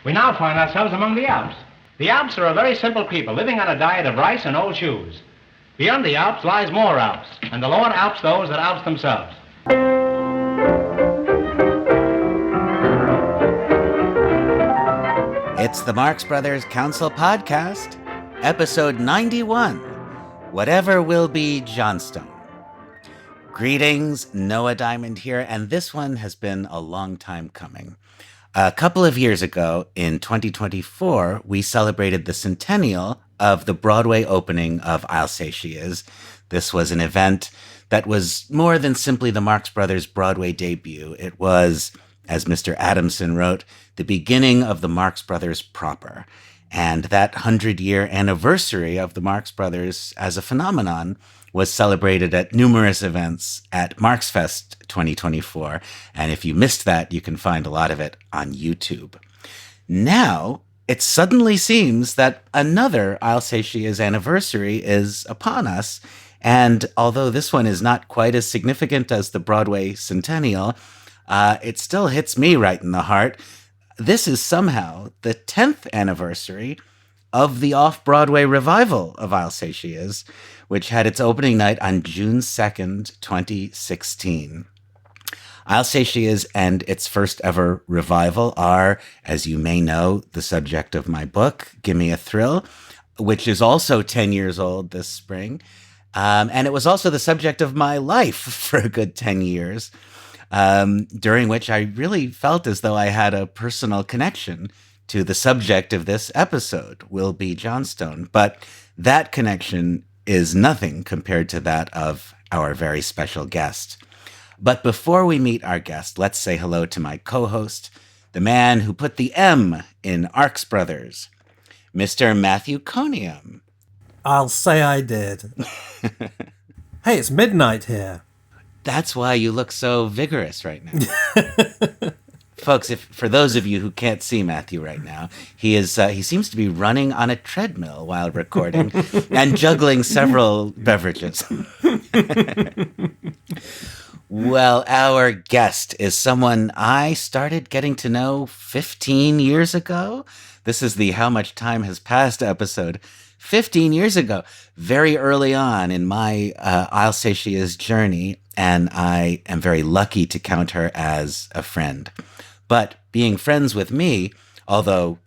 We now find ourselves among the Alps. The Alps are a very simple people living on a diet of rice and old shoes. Beyond the Alps lies more Alps, and the lower Alps those that Alps themselves. It's the Marx Brothers Council Podcast, episode 91, Whatever Will Be Johnstone. Greetings, Noah Diamond here, and this one has been a long time coming. A couple of years ago, in 2024, we celebrated the centennial of the Broadway opening of I'll Say She Is. This was an event that was more than simply the Marx Brothers' Broadway debut. It was, as Mr. Adamson wrote, the beginning of the Marx Brothers proper. And that 100-year anniversary of the Marx Brothers as a phenomenon was celebrated at numerous events at MarxFest 2024. And if you missed that, you can find a lot of it on YouTube. Now, it suddenly seems that another I'll Say She Is anniversary is upon us. And although this one is not quite as significant as the Broadway centennial, it still hits me right in the heart. This is somehow the 10th anniversary of the off-Broadway revival of I'll Say She Is, which had its opening night on June 2nd, 2016. I'll Say She Is and its first ever revival are, as you may know, the subject of my book, Gimme a Thrill, which is also 10 years old this spring. And it was also the subject of my life for a good 10 years. During which I really felt as though I had a personal connection to the subject of this episode, Will Be Johnstone. But that connection is nothing compared to that of our very special guest. But before we meet our guest, let's say hello to my co-host, the man who put the M in Marx Brothers, Mr. Matthew Coniam. I'll say I did. Hey, it's midnight here. That's why you look so vigorous right now. Folks, for those of you who can't see Matthew right now, he seems to be running on a treadmill while recording and juggling several beverages. Well, our guest is someone I started getting to know 15 years ago. This is the How Much Time Has Passed episode. 15 years ago, very early on in my I'll Say She Is journey, and I am very lucky to count her as a friend. But being friends with me, although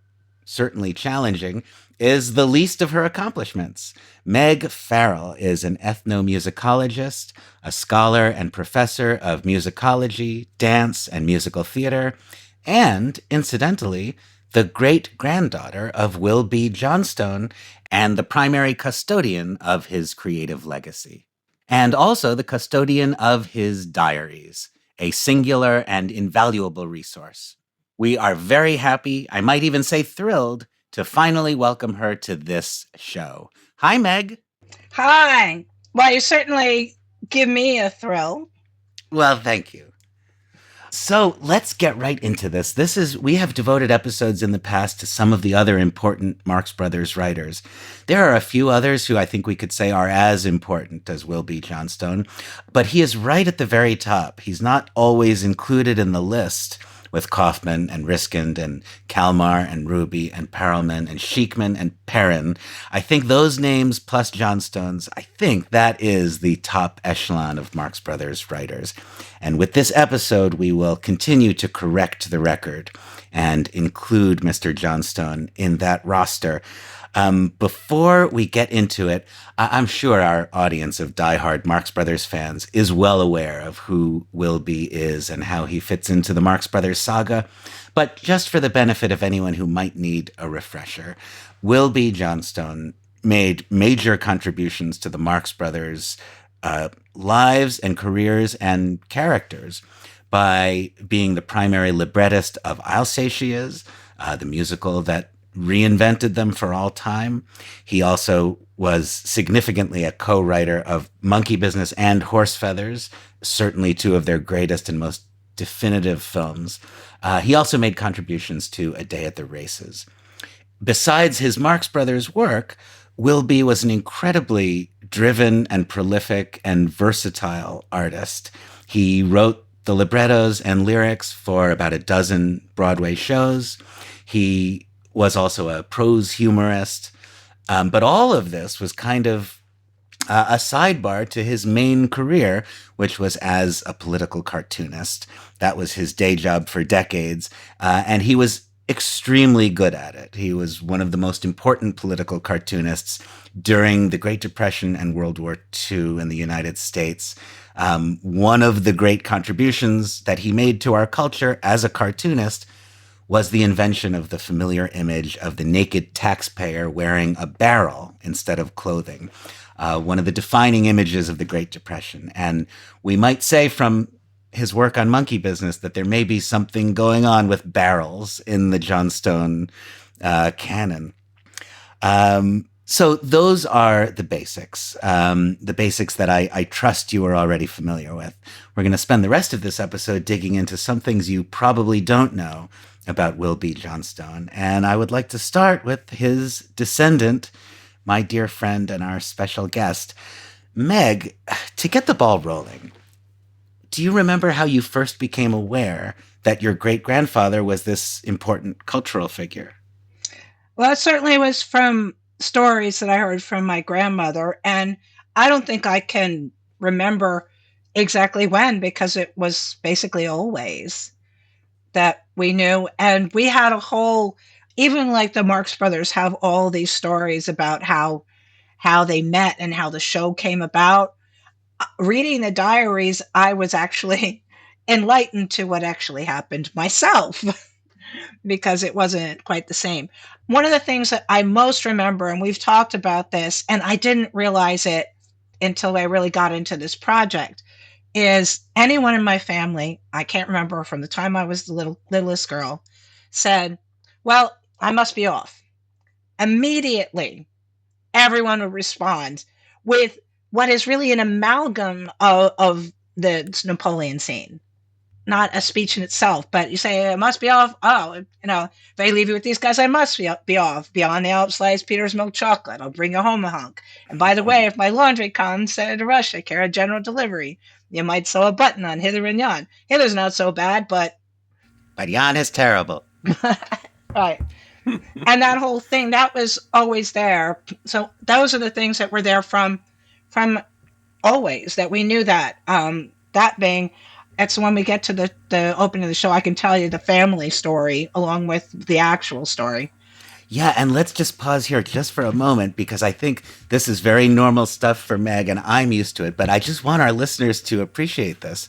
certainly challenging, is the least of her accomplishments. Meg Farrell is an ethnomusicologist, a scholar and professor of musicology, dance, and musical theater, and, incidentally, the great-granddaughter of Will B. Johnstone and the primary custodian of his creative legacy. And also the custodian of his diaries, a singular and invaluable resource. We are very happy, I might even say thrilled, to finally welcome her to this show. Hi, Meg. Hi. Well, you certainly give me a thrill. Well, thank you. So let's get right into this. We have devoted episodes in the past to some of the other important Marx Brothers writers. There are a few others who I think we could say are as important as Will B. Johnstone, but he is right at the very top. He's not always included in the list with Kaufman and Riskind and Kalmar and Ruby and Perelman and Sheikman and Perrin. I think those names plus Johnstone's, I think that is the top echelon of Marx Brothers writers. And with this episode, we will continue to correct the record and include Mr. Johnstone in that roster. Before we get into it, I'm sure our audience of diehard Marx Brothers fans is well aware of who Will B is and how he fits into the Marx Brothers saga. But just for the benefit of anyone who might need a refresher, Will B. Johnstone made major contributions to the Marx Brothers' lives and careers and characters by being the primary librettist of I'll Say She Is, the musical that reinvented them for all time. He also was significantly a co-writer of Monkey Business and Horse Feathers, certainly two of their greatest and most definitive films. He also made contributions to A Day at the Races. Besides his Marx Brothers work, Will B was an incredibly driven and prolific and versatile artist. He wrote the librettos and lyrics for about a dozen Broadway shows. He was also a prose humorist. But all of this was kind of a sidebar to his main career, which was as a political cartoonist. That was his day job for decades. And he was extremely good at it. He was one of the most important political cartoonists during the Great Depression and World War II in the United States. One of the great contributions that he made to our culture as a cartoonist was the invention of the familiar image of the naked taxpayer wearing a barrel instead of clothing, one of the defining images of the Great Depression. And we might say from his work on monkey business that there may be something going on with barrels in the Johnstone canon. So those are the basics that I trust you are already familiar with. We're going to spend the rest of this episode digging into some things you probably don't know about Will B. Johnstone. And I would like to start with his descendant, my dear friend and our special guest. Meg, to get the ball rolling, do you remember how you first became aware that your great-grandfather was this important cultural figure? Well, it certainly was from stories that I heard from my grandmother, and I don't think I can remember exactly when, because it was basically always that we knew. And we had a whole, even like the Marx Brothers have all these stories about how they met and how the show came about. Reading the diaries, I was actually enlightened to what actually happened myself because it wasn't quite the same. One of the things that I most remember, and we've talked about this, and I didn't realize it until I really got into this project, is anyone in my family, I can't remember from the time I was the littlest girl, said, well, I must be off. Immediately, everyone would respond with what is really an amalgam of the Napoleon scene. Not a speech in itself, but you say, I must be off. Oh, if I leave you with these guys, I must be off. Beyond the Alps lies Peter's milk chocolate. I'll bring you home a hunk. And by the way, if my laundry comes, send it to Russia, carry a general delivery. You might sew a button on hither and yon. Hither's not so bad, but yon is terrible. Right. And that whole thing, that was always there. So those are the things that were there from always, that we knew that. That being, it's when we get to the opening of the show, I can tell you the family story along with the actual story. Yeah, and let's just pause here just for a moment, because I think this is very normal stuff for Meg, and I'm used to it, but I just want our listeners to appreciate this.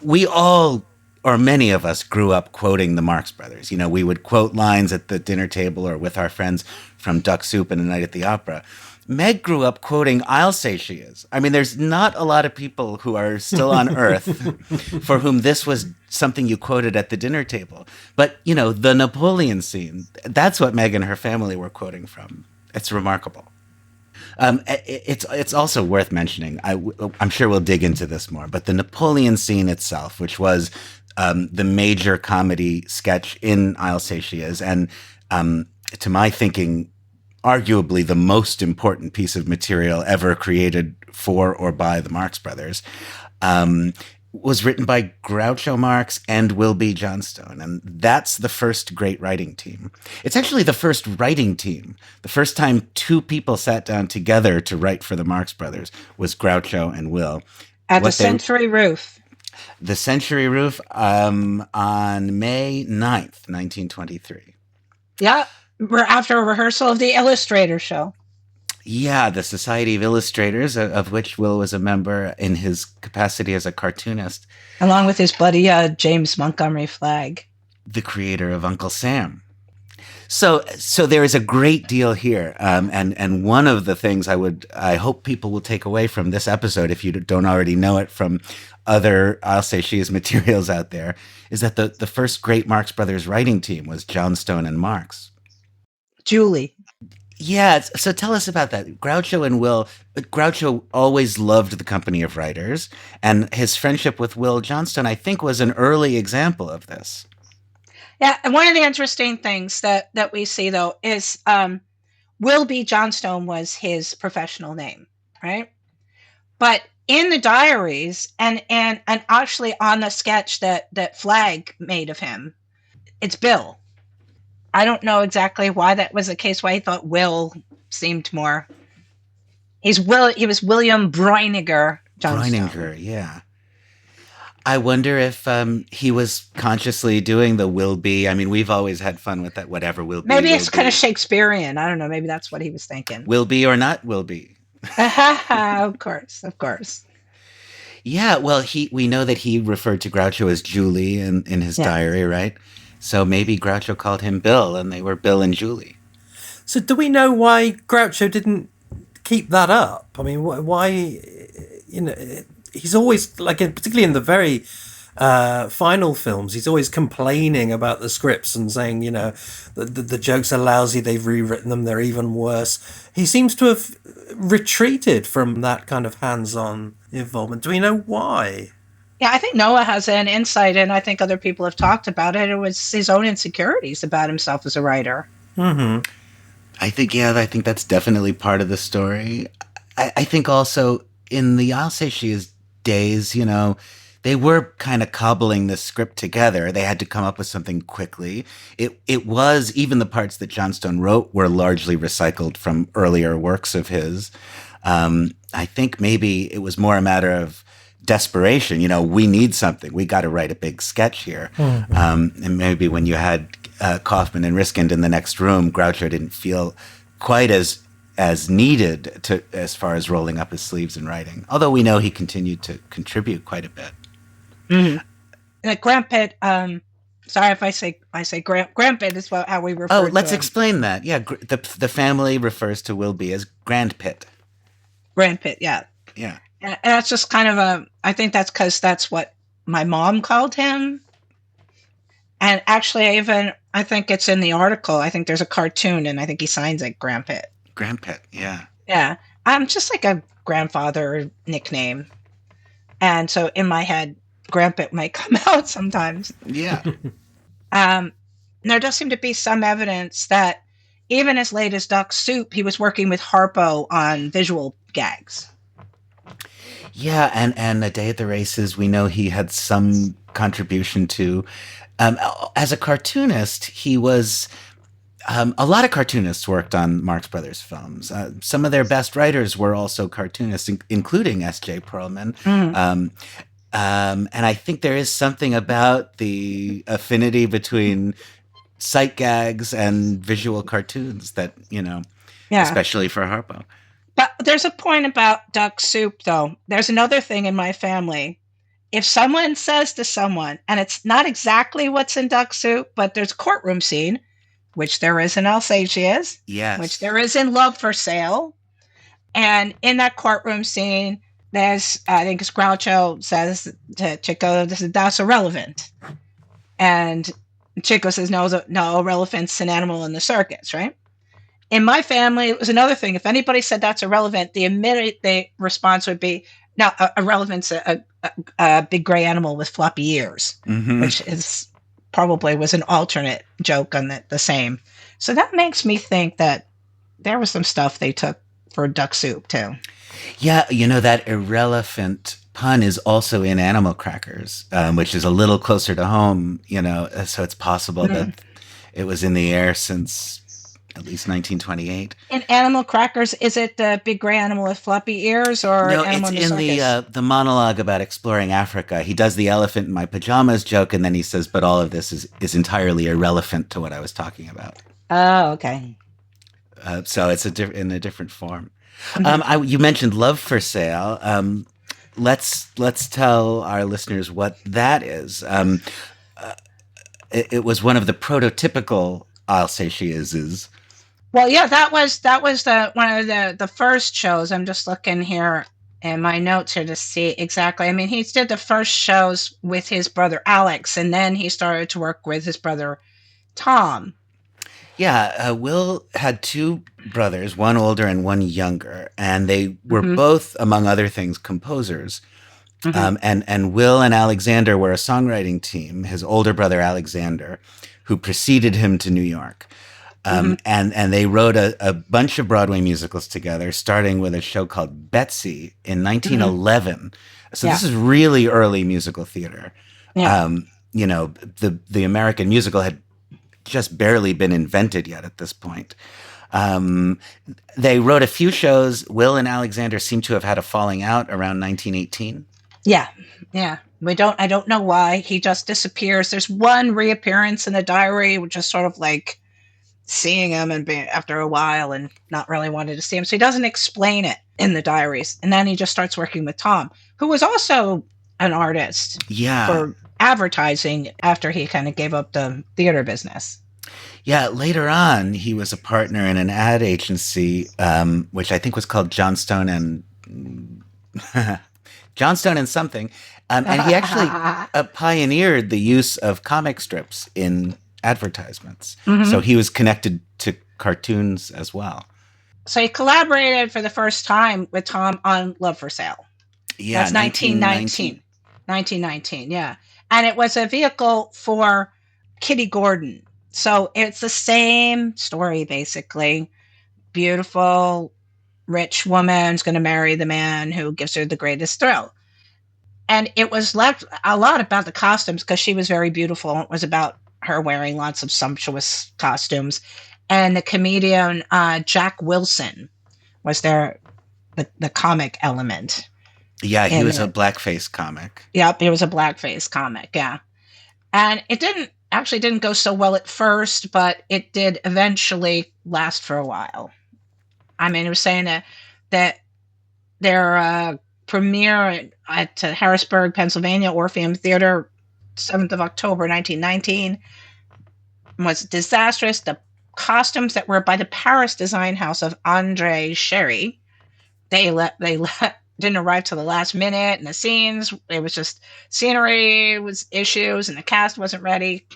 We all, or many of us, grew up quoting the Marx Brothers. We would quote lines at the dinner table or with our friends from Duck Soup and A Night at the Opera. Meg grew up quoting I'll Say She Is. I mean, there's not a lot of people who are still on Earth for whom this was something you quoted at the dinner table. But, the Napoleon scene, that's what Meg and her family were quoting from. It's remarkable. It's also worth mentioning, I'm sure we'll dig into this more, but the Napoleon scene itself, which was the major comedy sketch in I'll Say She Is, and to my thinking, arguably the most important piece of material ever created for or by the Marx Brothers, was written by Groucho Marx and Will B. Johnstone. And that's the first great writing team. It's actually the first writing team. The first time two people sat down together to write for the Marx Brothers was Groucho and Will. At the Century Roof. The Century Roof on May 9th, 1923. Yeah. We're after a rehearsal of the Illustrator show. Yeah, the Society of Illustrators, of which Will was a member in his capacity as a cartoonist. Along with his buddy, James Montgomery Flagg. The creator of Uncle Sam. So there is a great deal here. And one of the things I hope people will take away from this episode, if you don't already know it from other I'll Say She Is materials out there, is that the first great Marx Brothers writing team was Johnstone and Marx. Julie. Yeah, so tell us about that. Groucho and Will. Groucho always loved the company of writers, and his friendship with Will Johnstone, I think, was an early example of this. Yeah, and one of the interesting things that we see, though, is Will B. Johnstone was his professional name, right? But in the diaries and actually on the sketch that Flagg made of him, it's Bill. I don't know exactly why that was the case, why he thought Will seemed more. He was William Breiniger Johnstone. Breiniger, yeah. I wonder if he was consciously doing the will be. I mean, we've always had fun with that, whatever will be. Maybe it's kind of Shakespearean. I don't know. Maybe that's what he was thinking. Will be or not will be. Of course. Yeah, well, we know that he referred to Groucho as Julie in his diary, right? So maybe Groucho called him Bill, and they were Bill and Julie. So do we know why Groucho didn't keep that up? I mean, why, he's always, like, particularly in the very final films, he's always complaining about the scripts and saying, the jokes are lousy, they've rewritten them, they're even worse. He seems to have retreated from that kind of hands-on involvement. Do we know why? Yeah, I think Noah has an insight, and I think other people have talked about it. It was his own insecurities about himself as a writer. Mm-hmm. I think that's definitely part of the story. I think also in the I'll Say She Is days, they were kind of cobbling the script together. They had to come up with something quickly. It was, even the parts that Johnstone wrote were largely recycled from earlier works of his. I think maybe it was more a matter of desperation. We need something. We got to write a big sketch here. Mm-hmm. And maybe when you had Kaufman and Riskind in the next room, Groucho didn't feel quite as needed as far as rolling up his sleeves and writing. Although we know he continued to contribute quite a bit. Mm-hmm. Grandpit. Sorry if I say Grandpit is how we refer to him. Oh, let's explain that. Yeah, the family refers to Wilby as Grandpit. Grandpit, yeah. Yeah. And that's just kind of I think that's because that's what my mom called him. And actually, I think it's in the article. I think there's a cartoon, and I think he signs it Grandpit. Grandpit, yeah. Yeah. Just like a grandfather nickname. And so in my head, Grandpit might come out sometimes. Yeah. There does seem to be some evidence that even as late as Duck Soup, he was working with Harpo on visual gags. Yeah, and A Day at the Races, we know he had some contribution to. As a cartoonist, he was... a lot of cartoonists worked on Marx Brothers films. Some of their best writers were also cartoonists, including S.J. Perelman. Mm. And I think there is something about the affinity between sight gags and visual cartoons that, especially for Harpo. But there's a point about Duck Soup, though. There's another thing in my family. If someone says to someone, and it's not exactly what's in Duck Soup, but there's a courtroom scene, which there is in I'll Say She Is. Yes. Which there is in Love for Sale. And in that courtroom scene, there's, I think it's Groucho says to Chico, that's irrelevant. And Chico says, no, irrelevant's an animal in the circus, right? In my family, it was another thing. If anybody said that's irrelevant, the immediate response would be, no, irrelevant's a big gray animal with floppy ears, mm-hmm. which is probably was an alternate joke on the same. So that makes me think that there was some stuff they took for Duck Soup, too. Yeah, that irrelevant pun is also in Animal Crackers, which is a little closer to home, so it's possible mm-hmm. that it was in the air since at least 1928. In Animal Crackers, is it the big gray animal with floppy ears, or no? Animal It's in the monologue about exploring Africa. He does the elephant in my pajamas joke, and then he says, "But all of this is entirely irrelevant to what I was talking about." Oh, okay. So it's in a different form. Mm-hmm. You mentioned Love for Sale. Let's tell our listeners what that is. It was one of the prototypical I'll Say She Is. Well, yeah, that was one of the first shows. I'm just looking here in my notes here to see exactly. I mean, he did the first shows with his brother Alex, and then he started to work with his brother Tom. Yeah, Will had two brothers, one older and one younger, and they were mm-hmm. both, among other things, composers. Mm-hmm. And Will and Alexander were a songwriting team, his older brother Alexander, who preceded him to New York. And they wrote a bunch of Broadway musicals together, starting with a show called Betsy in 1911. So this is really early musical theater. Yeah. The American musical had just barely been invented yet at this point. They wrote a few shows. Will and Alexander seem to have had a falling out around 1918. Yeah. I don't know why. He just disappears. There's one reappearance in the diary, which is sort of like seeing him and being after a while and not really wanting to see him. So he doesn't explain it in the diaries. And then he just starts working with Tom, who was also an artist for advertising after he kind of gave up the theater business. Yeah, later on, he was a partner in an ad agency, which I think was called Johnstone and something. And he actually pioneered the use of comic strips in advertisements. So he was connected to cartoons as well. So he collaborated for the first time with Tom on Love for Sale. Yeah, that's 1919. 1919, yeah. And it was a vehicle for Kitty Gordon. So it's the same story, basically. Beautiful, rich woman's going to marry the man who gives her the greatest thrill. And it was left a lot about the costumes because she was very beautiful. It was about her wearing lots of sumptuous costumes. And the comedian Jack Wilson was there, the comic element. Yeah, he was a blackface comic. Yep, he was a blackface comic, yeah. And it didn't go so well at first, but it did eventually last for a while. I mean, it was saying that their premiere at Harrisburg, Pennsylvania, Orpheum Theater, 7th of October, 1919, was disastrous. The costumes that were by the Paris design house of André Chéry, they didn't arrive till the last minute, and the scenes, it was just scenery was issues, and the cast wasn't ready.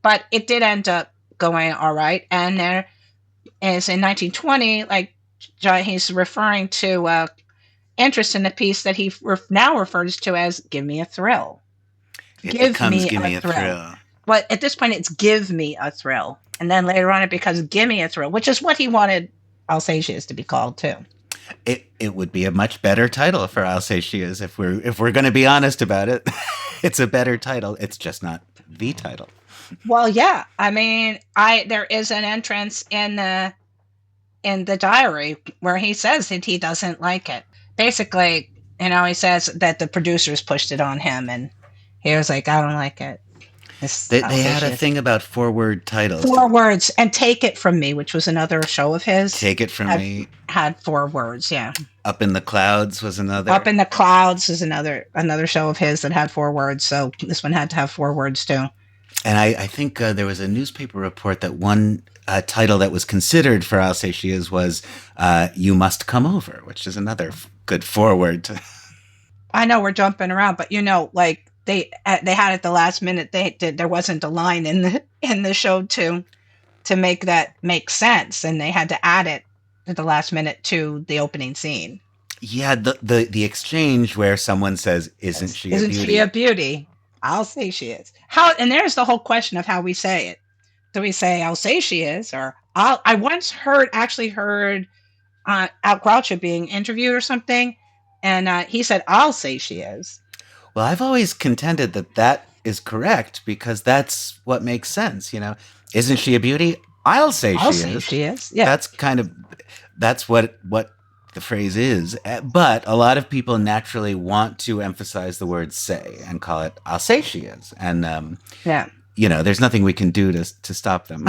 But it did end up going all right. And there is in 1920, like he's referring to interest in the piece that he now refers to as "Give Me a Thrill." Give me a thrill. But at this point, it's "Give Me a Thrill," and then later on, it becomes "Give Me a Thrill," which is what he wanted Alsatias to be called too. It would be a much better title for Alsatias if we're going to be honest about it. It's a better title. It's just not the title. Well, yeah. I mean, there is an entrance in the diary where he says that he doesn't like it. Basically, he says that the producers pushed it on him, and he was like, "I don't like it." They had a thing about 4-word titles. 4 words, and "Take It From Me," which was another show of his. Take It From Me had 4 words. Yeah. Up in the Clouds was another. Up in the Clouds is another show of his that had 4 words. So this one had to have 4 words too. And I think there was a newspaper report that one title that was considered for Alsatias was "You Must Come Over," which is another good 4-word. I know we're jumping around, but like they had at the last minute. There wasn't a line in the show to make that make sense, and they had to add it at the last minute to the opening scene. Yeah, the exchange where someone says, "Isn't she a beauty?" Isn't she a beauty? I'll say she is. How? And there's the whole question of how we say it. Do we say "I'll say she is," or I once heard Al Groucho being interviewed or something, and he said, "I'll say she is." Well, I've always contended that is correct because that's what makes sense. Isn't she a beauty? I'll say she is. Yeah, that's what the phrase is. But a lot of people naturally want to emphasize the word "say" and call it "I'll say she is," and there's nothing we can do to stop them.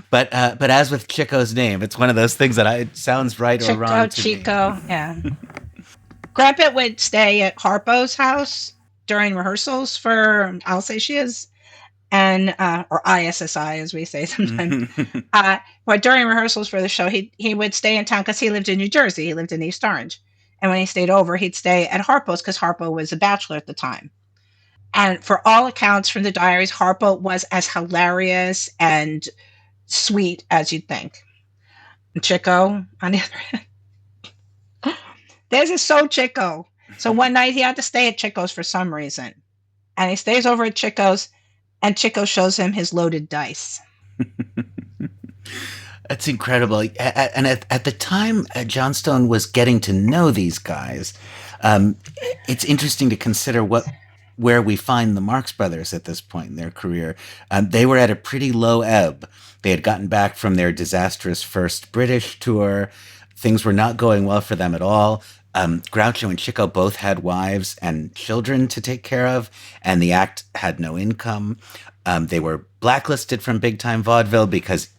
But as with Chico's name, it's one of those things that it sounds right or wrong to Chico, me. Yeah. Grandpit would stay at Harpo's house during rehearsals for "I'll Say She Is," and or ISSI as we say sometimes. But during rehearsals for the show, he would stay in town because he lived in New Jersey. He lived in East Orange, and when he stayed over, he'd stay at Harpo's because Harpo was a bachelor at the time. And for all accounts from the diaries, Harpo was as hilarious and sweet as you'd think. And Chico, on the other hand, this is so Chico. So one night he had to stay at Chico's for some reason. And he stays over at Chico's, and Chico shows him his loaded dice. That's incredible. And at the time, Johnstone was getting to know these guys. It's interesting to consider where we find the Marx Brothers at this point in their career. They were at a pretty low ebb. They had gotten back from their disastrous first British tour. Things were not going well for them at all. Groucho and Chico both had wives and children to take care of, and the act had no income. They were blacklisted from big time vaudeville because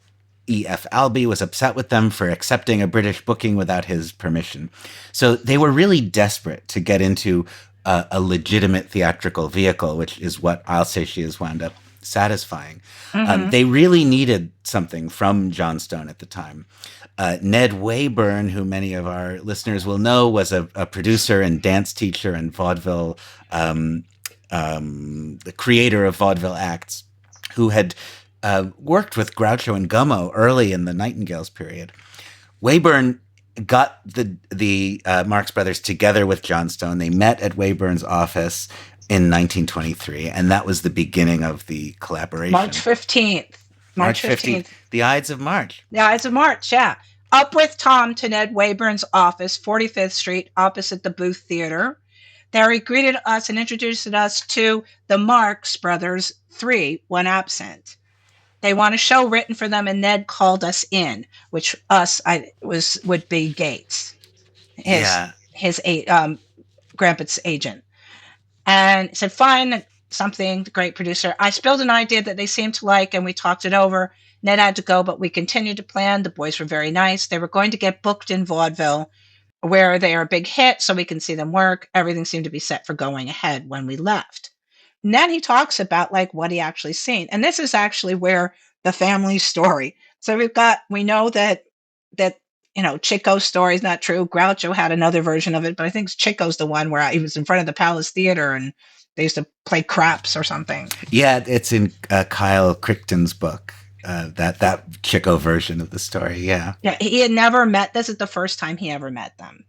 E.F. Albee was upset with them for accepting a British booking without his permission. So they were really desperate to get into a legitimate theatrical vehicle, which is what I'll Say She Is wound up satisfying. They really needed something from Johnstone at the time. Ned Wayburn, who many of our listeners will know, was a producer and dance teacher and vaudeville, the creator of vaudeville acts, who had worked with Groucho and Gummo early in the Nightingales period. Wayburn got the Marx Brothers together with Johnstone. They met at Wayburn's office in 1923, and that was the beginning of the collaboration. March 15th. March 15th. The Ides of March. The Ides of March, yeah. Up with Tom to Ned Wayburn's office, 45th Street, opposite the Booth Theater. There he greeted us and introduced us to the Marx Brothers 3, when absent. They want a show written for them, and Ned called us in, which would be Gates, his Grandpit's agent, and said, "Fine, something." The great producer. I spilled an idea that they seemed to like, and we talked it over. Ned had to go, but we continued to plan. The boys were very nice. They were going to get booked in vaudeville, where they are a big hit, so we can see them work. Everything seemed to be set for going ahead when we left. And then he talks about like what he actually seen. And this is actually where the family story. So we know that Chico's story is not true. Groucho had another version of it, but I think Chico's the one where he was in front of the Palace Theater and they used to play craps or something. Yeah, it's in Kyle Crichton's book, that Chico version of the story. Yeah. Yeah, he had never met. This is the first time he ever met them.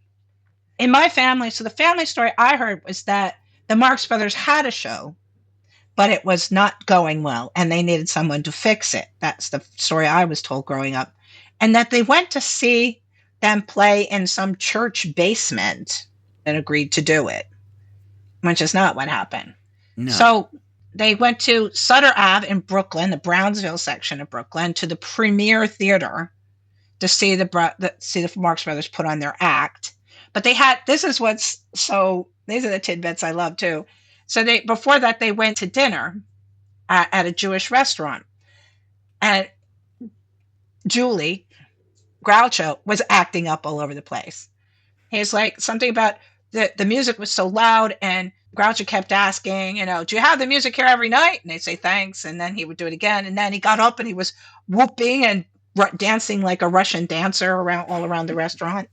In my family, so the family story I heard was that the Marx Brothers had a show, but it was not going well, and they needed someone to fix it. That's the story I was told growing up. And that they went to see them play in some church basement and agreed to do it, which is not what happened. No. So they went to Sutter Ave in Brooklyn, the Brownsville section of Brooklyn, to the Premier Theater to see the Marx Brothers put on their act. But these are the tidbits I love too. So before that, they went to dinner at a Jewish restaurant. And Julie, Groucho, was acting up all over the place. He's like, something about the music was so loud, and Groucho kept asking, do you have the music here every night? And they'd say, thanks. And then he would do it again. And then he got up and he was whooping and dancing like a Russian dancer all around the restaurant.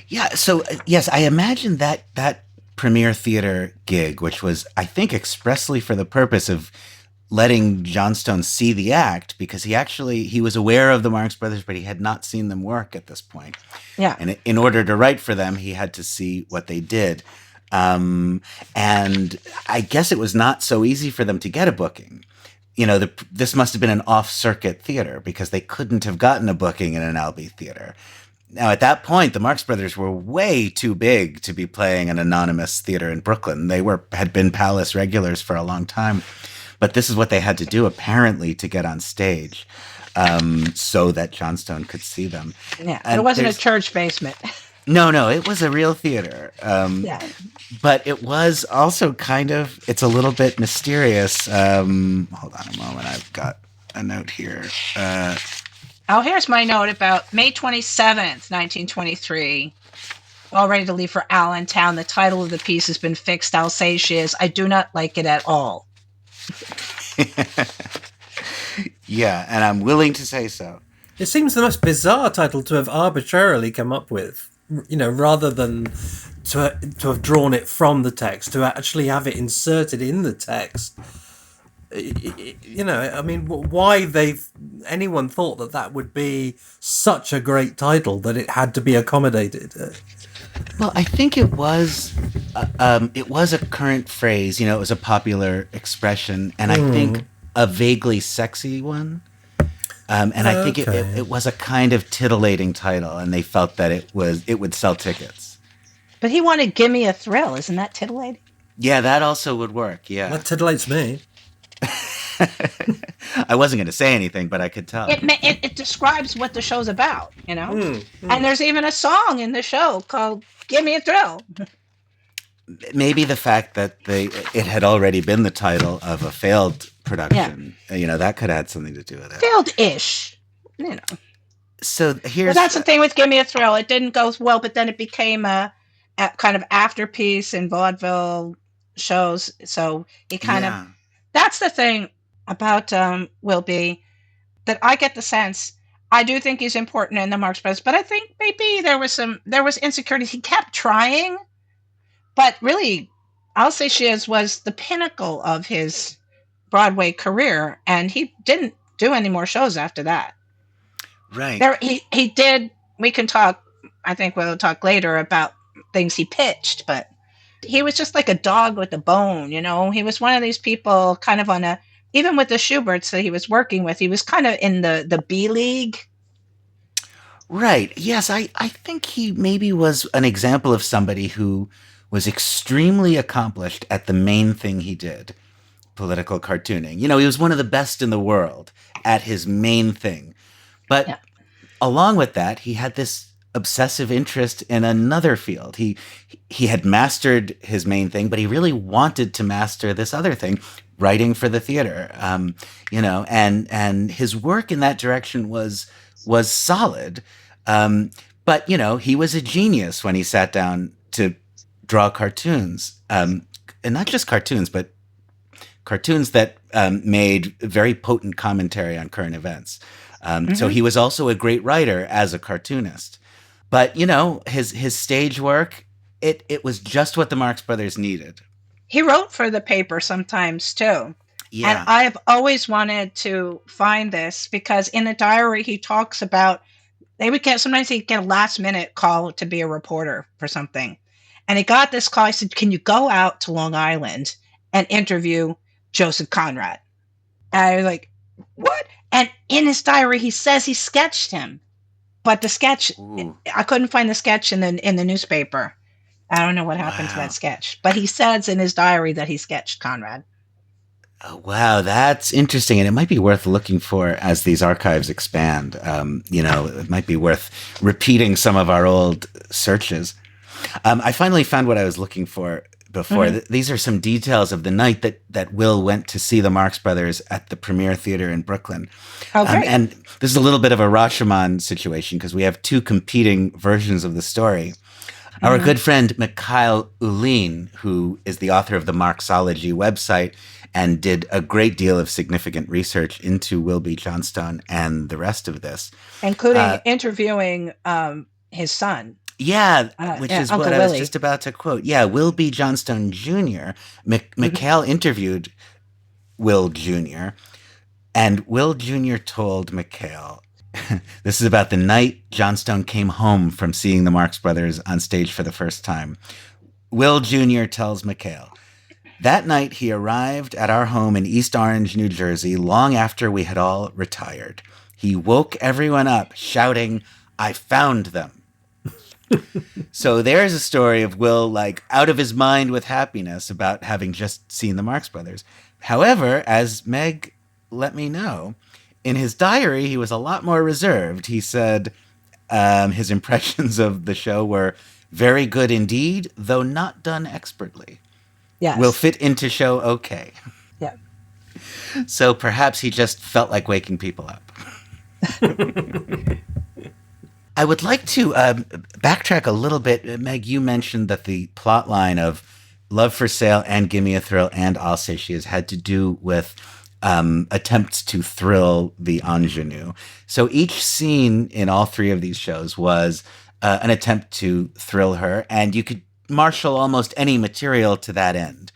Yeah. So, yes, I imagine that Premier Theater gig, which was, I think, expressly for the purpose of letting Johnstone see the act, because he was aware of the Marx Brothers, but he had not seen them work at this point. Yeah. And in order to write for them, he had to see what they did. And I guess it was not so easy for them to get a booking. This must have been an off-circuit theater, because they couldn't have gotten a booking in an Albee theater. Now, at that point, the Marx Brothers were way too big to be playing an anonymous theater in Brooklyn. They had been Palace regulars for a long time. But this is what they had to do, apparently, to get on stage, so that Johnstone could see them. Yeah, and it wasn't a church basement. No, it was a real theater. Yeah. But it was also it's a little bit mysterious. Hold on a moment. I've got a note here. Here's my note about May 27th, 1923. All ready to leave for Allentown. The title of the piece has been fixed. I'll Say She Is. I do not like it at all. Yeah, and I'm willing to say so. It seems the most bizarre title to have arbitrarily come up with, rather than to have drawn it from the text, to actually have it inserted in the text. Why anyone thought that would be such a great title that it had to be accommodated. Well, I think it was a current phrase. It was a popular expression, and I think a vaguely sexy one. And I think it was a kind of titillating title, and they felt that it would sell tickets. But he wanted "Give Me a Thrill." Isn't that titillating? Yeah, that also would work. Yeah, That titillates me. I wasn't going to say anything, but I could tell. It describes what the show's about, you know. And there's even a song in the show called "Give Me a Thrill." Maybe the fact that it had already been the title of a failed production, that could add something to do with it. Failed-ish, you know. So here's... Well, that's the thing with "Give Me a Thrill." It didn't go well, but then it became a kind of afterpiece in vaudeville shows. So he kind of... That's the thing about Will B, that I get the sense... I do think he's important in the Marx Brothers, but I think maybe there was insecurity. He kept trying, but really, I'll say Shiz was the pinnacle of his Broadway career, and he didn't do any more shows after that. Right. He did. We can talk. I think we'll talk later about things he pitched, but he was just like a dog with a bone. You know, he was one of these people, kind of on a... Even with the Schuberts that he was working with, he was kind of in the B league. Right. Yes, I think he maybe was an example of somebody who was extremely accomplished at the main thing he did, political cartooning. You know, he was one of the best in the world at his main thing. But along with that, he had this obsessive interest in another field. He had mastered his main thing, but he really wanted to master this other thing, writing for the theater. And his work in that direction was solid. But, he was a genius when he sat down to draw cartoons, and not just cartoons, but cartoons that made very potent commentary on current events. So he was also a great writer as a cartoonist. But, his stage work, it was just what the Marx Brothers needed. He wrote for the paper sometimes, too. Yeah. And I've always wanted to find this, because in a diary he talks about, sometimes he'd get a last minute call to be a reporter for something. And he got this call. I said, can you go out to Long Island and interview Joseph Conrad? And I was like, what? And in his diary, he says he sketched him. But the sketch, I couldn't find the sketch in the newspaper. I don't know what happened to that sketch. But he says in his diary that he sketched Conrad. Oh, wow, that's interesting. And it might be worth looking for as these archives expand. It might be worth repeating some of our old searches. I finally found what I was looking for before. These are some details of the night that Will went to see the Marx Brothers at the Premier Theater in Brooklyn. Oh, great. And this is a little bit of a Rashomon situation, because we have two competing versions of the story. Our good friend Mikhail Ulin, who is the author of the Marxology website and did a great deal of significant research into Will B. Johnstone and the rest of this. Including interviewing his son. Yeah, which is Uncle what Willie. I was just about to quote. Yeah, Will B. Johnstone Jr. Mikhail interviewed Will Jr., and Will Jr. told Mikhail, this is about the night Johnstone came home from seeing the Marx Brothers on stage for the first time. Will Jr. tells Mikhail, that night he arrived at our home in East Orange, New Jersey, long after we had all retired. He woke everyone up shouting, I found them. So there's a story of Will, out of his mind with happiness about having just seen the Marx Brothers. However, as Meg let me know, in his diary, he was a lot more reserved. He said his impressions of the show were very good indeed, though not done expertly. Yes. Will fit into show okay. Yeah. So perhaps he just felt like waking people up. I would like to backtrack a little bit. Meg, you mentioned that the plot line of Love for Sale and Gimme a Thrill and I'll Say She Is had to do with attempts to thrill the ingenue. So each scene in all three of these shows was an attempt to thrill her, and you could marshal almost any material to that end.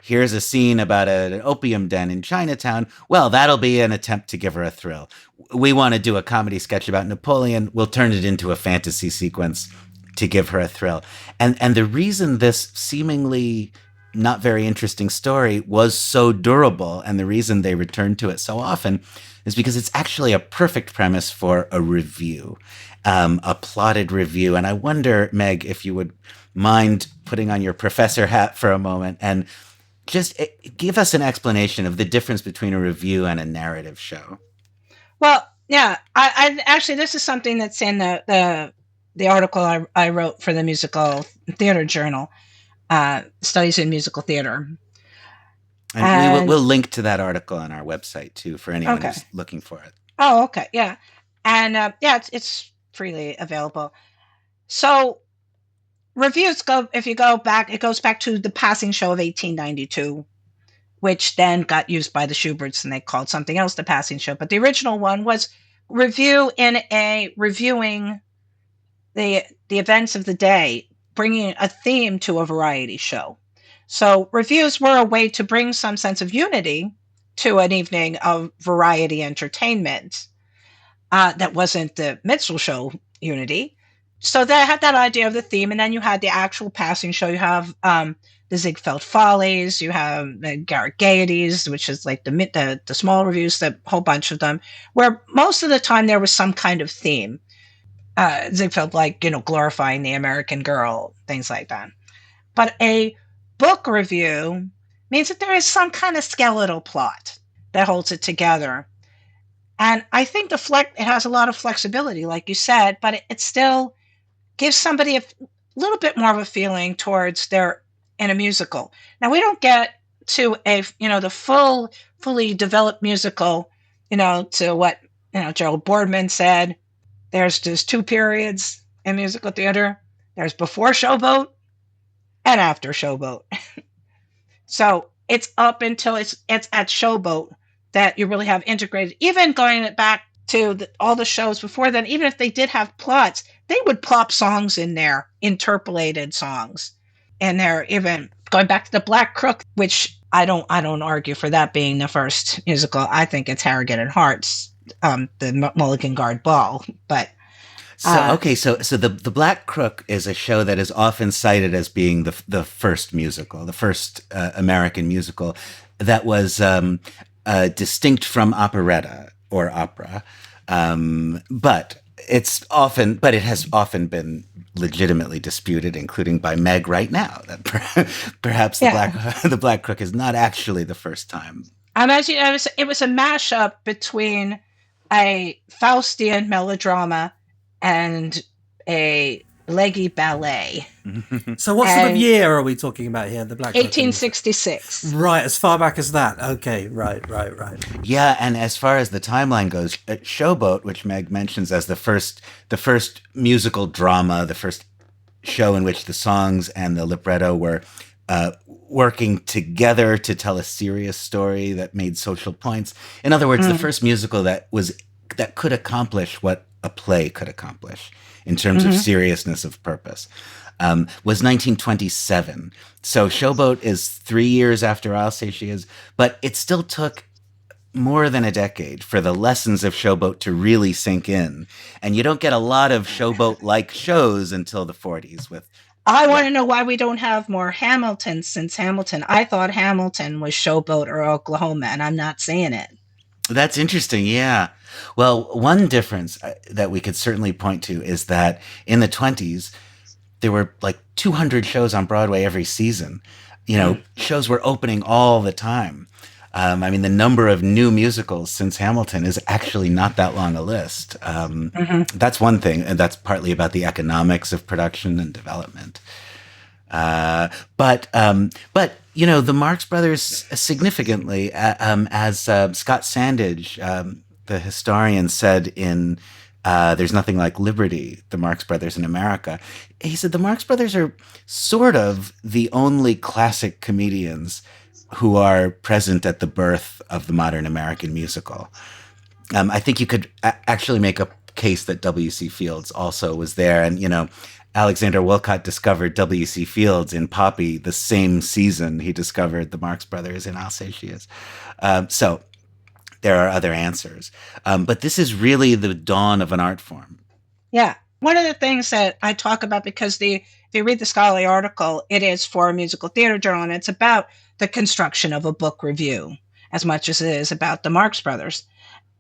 Here's a scene about an opium den in Chinatown. Well, that'll be an attempt to give her a thrill. We want to do a comedy sketch about Napoleon. We'll turn it into a fantasy sequence to give her a thrill. And the reason this seemingly not very interesting story was so durable, and the reason they returned to it so often is because it's actually a perfect premise for a review, a plotted review. And I wonder, Meg, if you would mind putting on your professor hat for a moment and just give us an explanation of the difference between a review and a narrative show. Well, yeah, I actually, this is something that's in the article I wrote for the Musical Theater Journal, Studies in Musical Theater. And we'll link to that article on our website too for anyone who's looking for it. Oh, okay, yeah, and it's freely available. So reviews go, if you go back, it goes back to the Passing Show of 1892, which then got used by the Schuberts and they called something else the Passing Show. But the original one was reviewing the events of the day, bringing a theme to a variety show. So reviews were a way to bring some sense of unity to an evening of variety entertainment that wasn't the minstrel show unity. So they had that idea of the theme, and then you had the actual passing show. You have the Ziegfeld Follies, you have the Garrick Gaieties, which is like the small reviews, the whole bunch of them, where most of the time there was some kind of theme. Ziegfeld, like, glorifying the American girl, things like that. But a book review means that there is some kind of skeletal plot that holds it together. And I think it has a lot of flexibility, like you said, but it still gives somebody a little bit more of a feeling towards they're in a musical. Now, we don't get to the fully developed musical, to what, Gerald Boardman said. There's just two periods in musical theater. There's before Showboat and after Showboat. So it's up until it's at Showboat that you really have integrated. Even going back to all the shows before then, even if they did have plots, they would plop songs in there, interpolated songs. And they're even going back to the Black Crook, which I don't argue for that being the first musical. I think it's Harrigan and Hart's, the Mulligan Guard Ball. But so the Black Crook is a show that is often cited as being the first musical, the first American musical that was distinct from operetta or opera, but it has often been legitimately disputed, including by Meg right now, that perhaps the Black Crook is not actually the first time. I imagine it was a mashup between a Faustian melodrama and a leggy ballet. So what sort of year are we talking about here, the Black Crook? 1866. Right, as far back as that. Okay, right. Yeah, and as far as the timeline goes, Showboat, which Meg mentions as the first musical drama, the first show in which the songs and the libretto were working together to tell a serious story that made social points. In other words, the first musical that could accomplish what a play could accomplish in terms of seriousness of purpose, was 1927. So Showboat is 3 years after I'll Say She Is, but it still took more than a decade for the lessons of Showboat to really sink in. And you don't get a lot of Showboat-like shows until the 40s with... I want to know why we don't have more Hamilton since Hamilton. I thought Hamilton was Showboat or Oklahoma, and I'm not saying it. That's interesting, yeah. Well, one difference that we could certainly point to is that in the 20s, there were like 200 shows on Broadway every season. Shows were opening all the time. The number of new musicals since Hamilton is actually not that long a list. That's one thing, and that's partly about the economics of production and development. But the Marx Brothers significantly, as Scott Sandage, the historian, said in There's Nothing Like Liberty, the Marx Brothers in America, he said the Marx Brothers are sort of the only classic comedians who are present at the birth of the modern American musical. I think you could actually make a case that W.C. Fields also was there. And, Alexander Woollcott discovered W.C. Fields in Poppy the same season he discovered the Marx Brothers in I'll Say She Is. So there are other answers. But this is really the dawn of an art form. Yeah. One of the things that I talk about, because the if you read the scholarly article, it is for a musical theater journal, and it's about the construction of a book review as much as it is about the Marx Brothers.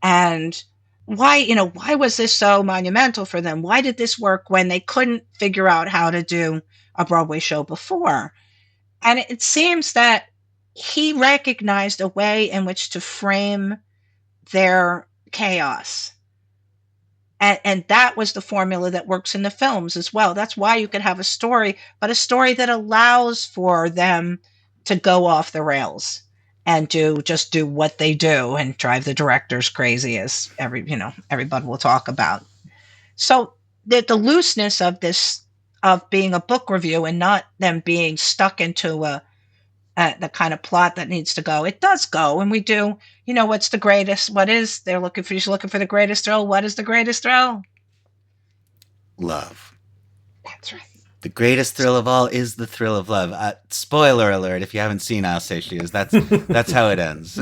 And why was this so monumental for them? Why did this work when they couldn't figure out how to do a Broadway show before? And it seems that he recognized a way in which to frame their chaos. And that was the formula that works in the films as well. That's why you could have a story, but a story that allows for them to go off the rails and do what they do and drive the directors crazy, as everybody will talk about. So the looseness of this, of being a book review and not them being stuck into the kind of plot that needs to go, it does go. And we do, what's the greatest, she's looking for the greatest thrill. What is the greatest thrill? Love. That's right. The greatest thrill of all is the thrill of love. Spoiler alert, if you haven't seen I'll Say She Is, that's how it ends.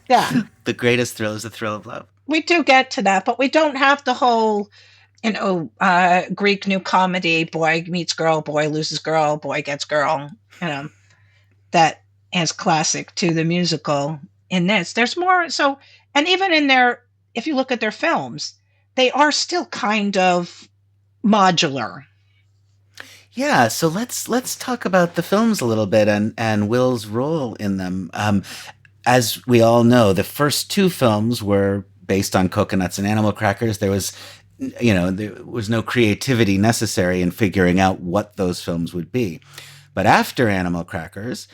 Yeah. The greatest thrill is the thrill of love. We do get to that, but we don't have the whole, Greek new comedy, boy meets girl, boy loses girl, boy gets girl, that is classic to the musical in this. There's more. So, and even in if you look at their films, they are still kind of modular. Yeah, so let's talk about the films a little bit and Will's role in them. As we all know, the first two films were based on Coconuts and Animal Crackers. There was no creativity necessary in figuring out what those films would be. But after Animal Crackers,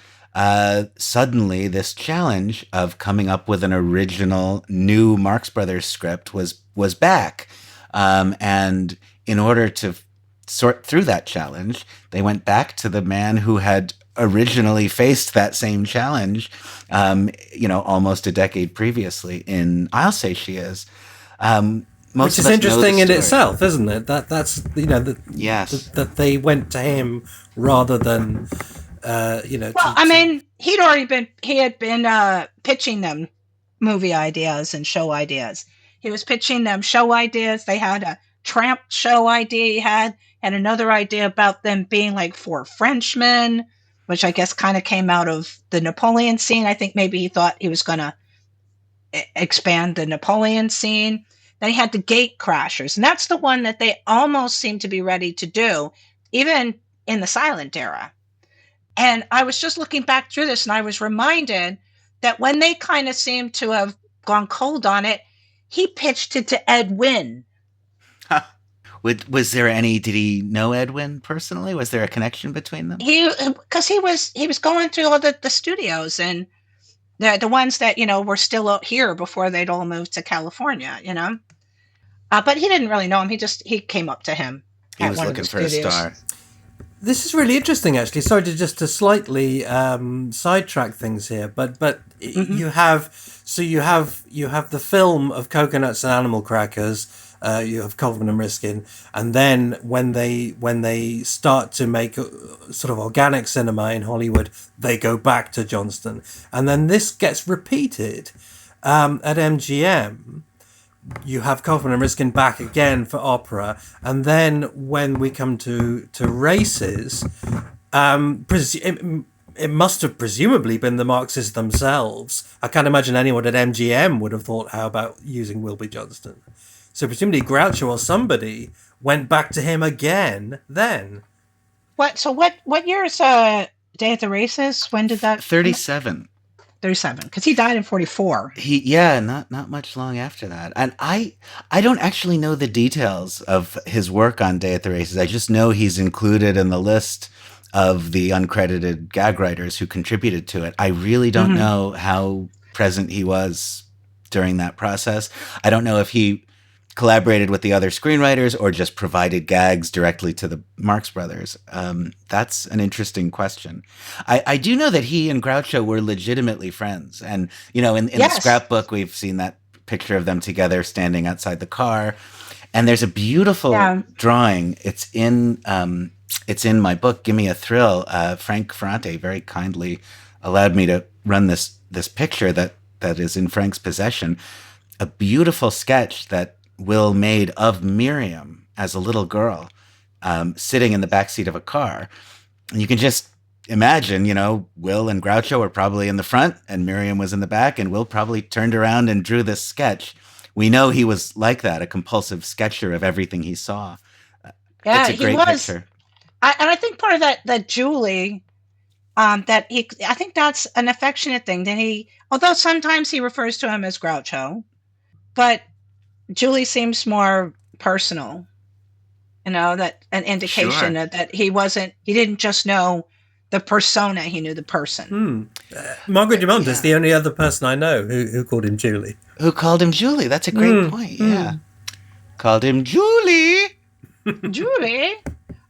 suddenly this challenge of coming up with an original new Marx Brothers script was back. And in order to sort through that challenge, they went back to the man who had originally faced that same challenge, almost a decade previously in I'll Say She Is. Which is interesting in itself, isn't it? That's yes, that they went to him rather than Well, he had been pitching them movie ideas and show ideas. He was pitching them show ideas. They had a tramp show idea he had, and another idea about them being like four Frenchmen, which I guess kind of came out of the Napoleon scene. I think maybe he thought he was going to expand the Napoleon scene. Then he had the Gate Crashers, and that's the one that they almost seem to be ready to do, even in the silent era. And I was just looking back through this, and I was reminded that when they kind of seemed to have gone cold on it, he pitched it to Ed Wynn. Was there did he know Edwin personally? Was there a connection between them? Because he was going through all the studios, and the ones that, were still out here before they'd all moved to California, but he didn't really know him. He came up to him. He was looking for a star. This is really interesting, actually. Sorry to slightly sidetrack things here, but Mm-hmm. you have the film of Coconuts and Animal Crackers. You have Colvin and Riskin, and then when they start to make sort of organic cinema in Hollywood, they go back to Johnstone, and then this gets repeated at MGM. You have Colvin and Riskin back again for opera, and then when we come to races, it must have presumably been the Marxists themselves. I can't imagine anyone at MGM would have thought, how about using Wilby Johnston? So presumably Groucho or somebody went back to him again then. What year is Day at the Races? When did that? 37. 37, because he died in 44. Not much long after that. And I don't actually know the details of his work on Day at the Races. I just know he's included in the list of the uncredited gag writers who contributed to it. I really don't know how present he was during that process. I don't know if he collaborated with the other screenwriters or just provided gags directly to the Marx Brothers. That's an interesting question. I do know that he and Groucho were legitimately friends. And, in the scrapbook, we've seen that picture of them together standing outside the car. And there's a beautiful drawing. It's in my book, Gimme a Thrill. Frank Ferrante very kindly allowed me to run this picture that is in Frank's possession. A beautiful sketch that Will made of Miriam as a little girl sitting in the backseat of a car. And you can just imagine, Will and Groucho were probably in the front and Miriam was in the back, and Will probably turned around and drew this sketch. We know he was like that, a compulsive sketcher of everything he saw. Yeah, it's a great picture. And I think part of that Julie, I think that's an affectionate thing that although sometimes he refers to him as Groucho, but Julie seems more personal, that an indication that he didn't just know the persona, he knew the person. Margaret Dumont is the only other person I know who called him Julie. Who called him Julie? That's a great point. Yeah. Called him Julie. Julie.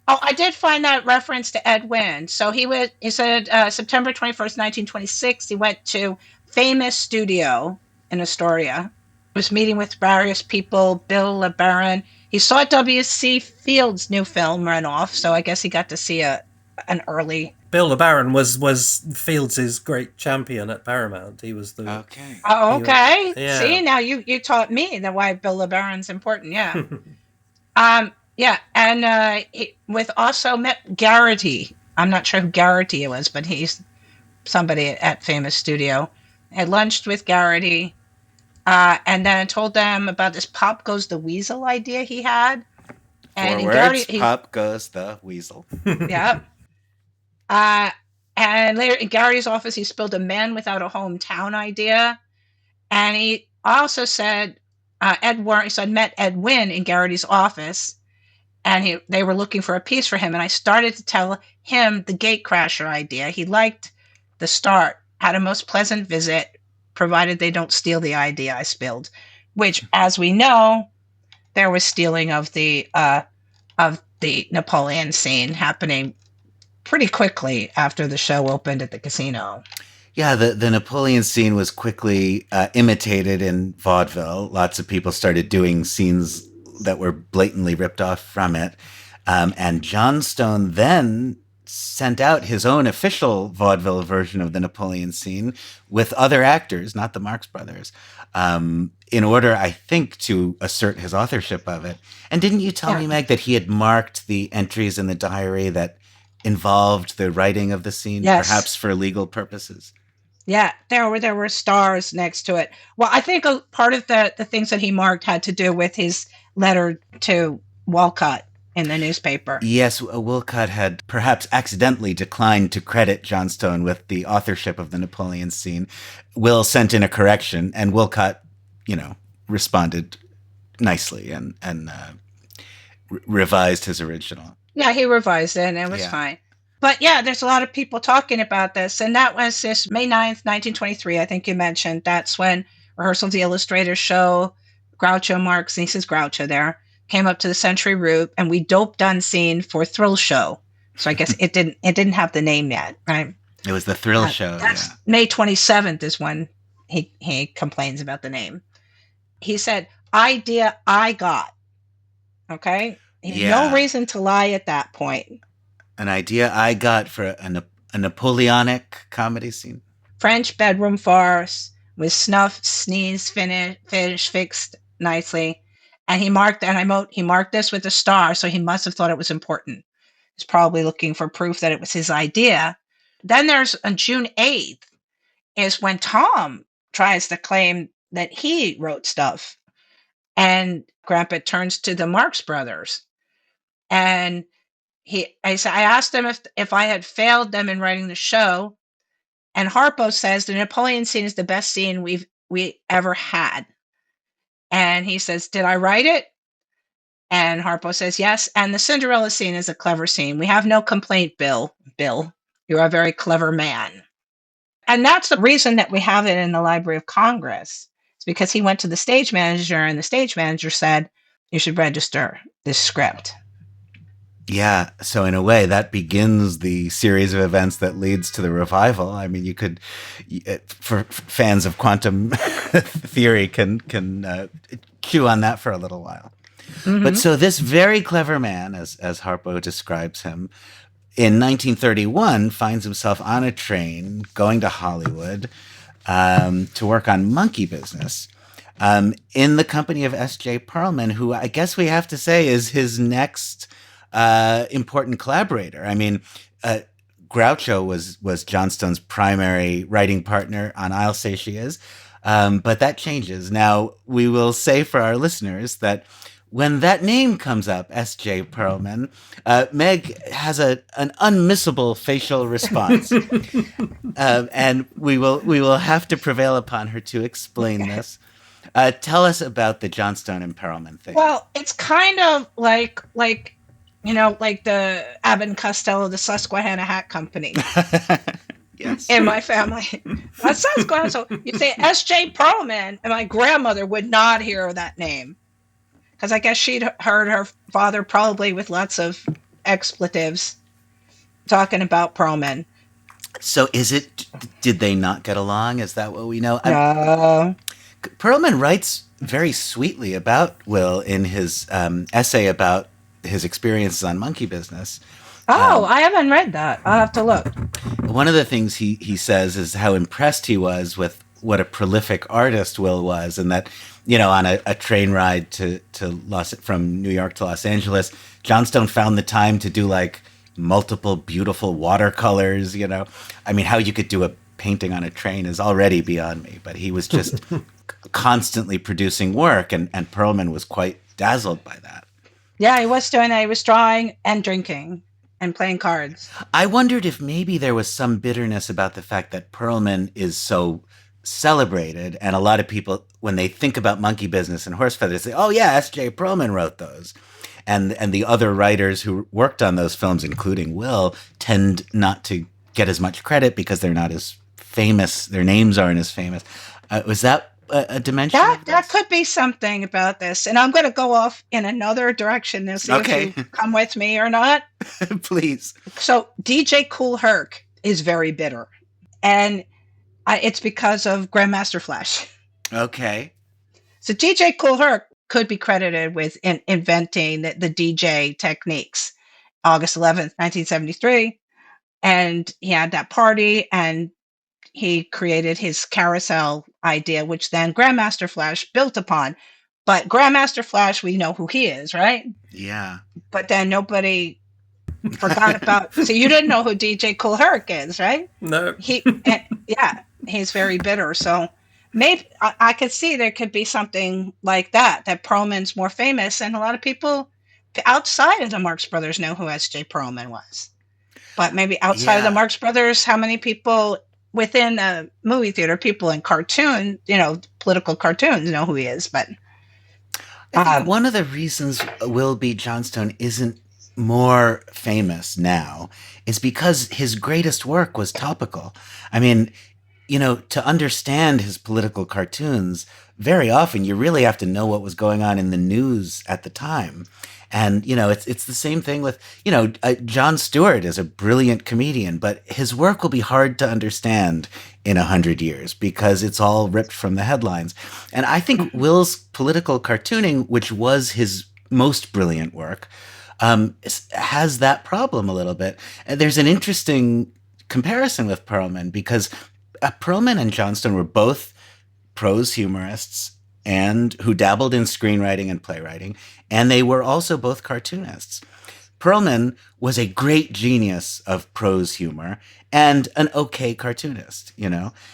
Oh, I did find that reference to Ed Wynn. So he said September 21st, 1926, he went to Famous Studio in Astoria. He was meeting with various people, Bill LeBaron. He saw W.C. Fields' new film run off, so I guess he got to see an early... Bill LeBaron was Fields' great champion at Paramount. He was the... Okay. Oh, okay. Yeah. See, now you taught me that why Bill LeBaron's important, yeah. Yeah, and he also met Garrity. I'm not sure who Garrity was, but he's somebody at Famous Studio. Had lunched with Garrity, and then told them about this Pop Goes the Weasel idea he had. And Four words, Pop Goes the Weasel. Yeah. And later in Garrity's office, he spilled a man without a hometown idea. And he also said, met Ed Wynn in Garrity's office. And they were looking for a piece for him. And I started to tell him the gatecrasher idea. He liked the start, had a most pleasant visit, provided they don't steal the idea I spilled. Which, as we know, there was stealing of the Napoleon scene happening pretty quickly after the show opened at the casino. Yeah, the Napoleon scene was quickly imitated in vaudeville. Lots of people started doing scenes that were blatantly ripped off from it. And Johnstone then sent out his own official vaudeville version of the Napoleon scene with other actors, not the Marx Brothers, in order, I think, to assert his authorship of it. And didn't you tell me, Meg, that he had marked the entries in the diary that involved the writing of the scene, perhaps for legal purposes? Yeah, there were stars next to it. Well, I think a part of the things that he marked had to do with his letter to Walcott in the newspaper. Yes, Walcott had perhaps accidentally declined to credit Johnstone with the authorship of the Napoleon scene. Will sent in a correction, and Walcott, responded nicely and revised his original. Yeah, he revised it, and it was fine. But yeah, there's a lot of people talking about this, and that was this May 9th, 1923, I think you mentioned. That's when rehearsal of the Illustrator show, Groucho Marx, and he says Groucho there, came up to the Century Route, and we doped Unseen for Thrill Show. So I guess it didn't have the name yet, right? It was the Thrill Show. That's May 27th is when he complains about the name. He said, idea I got. Okay? No reason to lie at that point. An idea I got for a Napoleonic comedy scene. French bedroom farce with snuff, sneeze, finish fixed nicely. And he marked this with a star, so he must have thought it was important. He's probably looking for proof that it was his idea. Then there's on June 8th is when Tom tries to claim that he wrote stuff. And Grandpit turns to the Marx Brothers. And I asked them if I had failed them in writing the show. And Harpo says the Napoleon scene is the best scene we ever had. And he says, did I write it? And Harpo says, yes. And the Cinderella scene is a clever scene. We have no complaint, Bill. Bill, you're a very clever man. And that's the reason that we have it in the Library of Congress. It's because he went to the stage manager, and the stage manager said, you should register this script. Yeah, so in a way, that begins the series of events that leads to the revival. I mean, you could, for fans of quantum theory, can chew on that for a little while. Mm-hmm. But so this very clever man, as Harpo describes him, in 1931 finds himself on a train going to Hollywood to work on Monkey Business in the company of S.J. Perelman, who I guess we have to say is his next important collaborator. I mean, Groucho was Johnstone's primary writing partner on I'll Say She Is, but that changes. Now, we will say for our listeners that when that name comes up, S.J. Perelman, Meg has an unmissable facial response, and we will have to prevail upon her to explain this. Tell us about the Johnstone and Perelman thing. Well, it's kind of like like the Abbott and Costello, the Susquehanna Hat Company. Yes. In my family. That sounds good. So you say S.J. Perelman, and my grandmother would not hear that name. Because I guess she'd heard her father probably with lots of expletives talking about Perelman. So did they not get along? Is that what we know? No. Perelman writes very sweetly about Will in his essay about his experiences on Monkey Business. Oh, I haven't read that. I'll have to look. One of the things he says is how impressed he was with what a prolific artist Will was, and that, on a train ride from New York to Los Angeles, Johnstone found the time to do like multiple beautiful watercolors. I mean, how you could do a painting on a train is already beyond me, but he was just constantly producing work, and Perelman was quite dazzled by that. Yeah, he was doing that. He was drawing and drinking and playing cards. I wondered if maybe there was some bitterness about the fact that Perelman is so celebrated, and a lot of people, when they think about Monkey Business and Horse Feathers, say, "Oh yeah, S.J. Perelman wrote those," and the other writers who worked on those films, including Will, tend not to get as much credit because they're not as famous. Their names aren't as famous. Was that a dimension? That could be something about this, and I'm going to go off in another direction to see if you come with me or not. Please. So DJ Kool Herc is very bitter, and it's because of Grandmaster Flash. Okay. So DJ Kool Herc could be credited with inventing the DJ techniques. August 11th, 1973, and he had that party, and he created his carousel idea, which then Grandmaster Flash built upon. But Grandmaster Flash, we know who he is, right? Yeah. But then nobody forgot about. So you didn't know who DJ Kool Herc is, right? No. He's very bitter. So maybe I could see there could be something like that. That Perelman's more famous, and a lot of people outside of the Marx Brothers know who S.J. Perelman was. But maybe outside of the Marx Brothers, how many people within a movie theater, people in cartoon, political cartoons know who he is? But I think one of the reasons Will B. Johnstone isn't more famous now is because his greatest work was topical. I mean, to understand his political cartoons, very often you really have to know what was going on in the news at the time. And, it's the same thing with, Jon Stewart is a brilliant comedian, but his work will be hard to understand in 100 years because it's all ripped from the headlines. And I think Will's political cartooning, which was his most brilliant work, has that problem a little bit. And there's an interesting comparison with Perelman because Perelman and Johnstone were both prose humorists and who dabbled in screenwriting and playwriting, and they were also both cartoonists. Perelman was a great genius of prose humor and an okay cartoonist,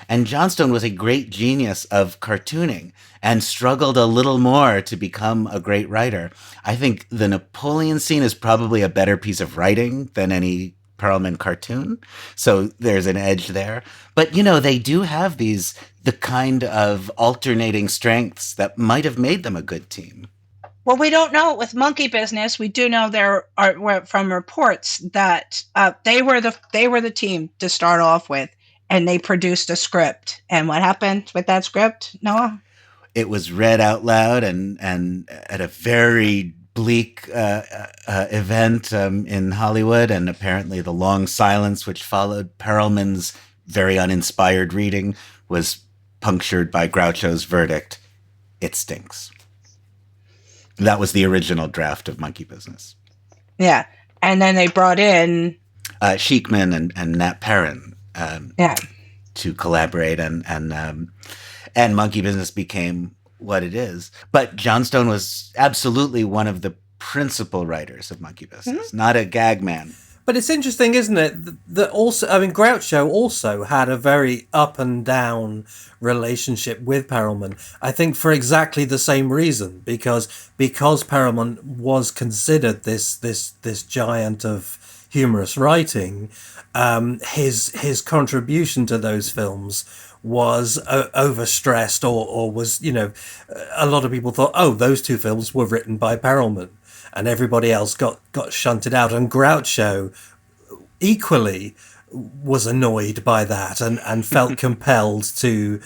and Johnstone was a great genius of cartooning and struggled a little more to become a great writer. I think the Napoleon scene is probably a better piece of writing than any Perelman cartoon. So there's an edge there. But, they do have the kind of alternating strengths that might have made them a good team. Well, we don't know with Monkey Business. We do know there are from reports that they were the team to start off with, and they produced a script. And what happened with that script, Noah? It was read out loud and at a very bleak event in Hollywood, and apparently the long silence which followed Perelman's very uninspired reading was punctured by Groucho's verdict, "It stinks." That was the original draft of Monkey Business. Yeah, and then they brought in Sheikman and Nat Perrin to collaborate, and Monkey Business became what it is. But Johnstone was absolutely one of the principal writers of Monkey Business, not a gag man. But it's interesting, isn't it, that also, I mean, Groucho also had a very up and down relationship with Perelman. I think for exactly the same reason, because Perelman was considered this giant of humorous writing, his contribution to those films was overstressed or was, a lot of people thought, oh, those two films were written by Perelman. And everybody else got shunted out. And Groucho equally was annoyed by that and felt compelled to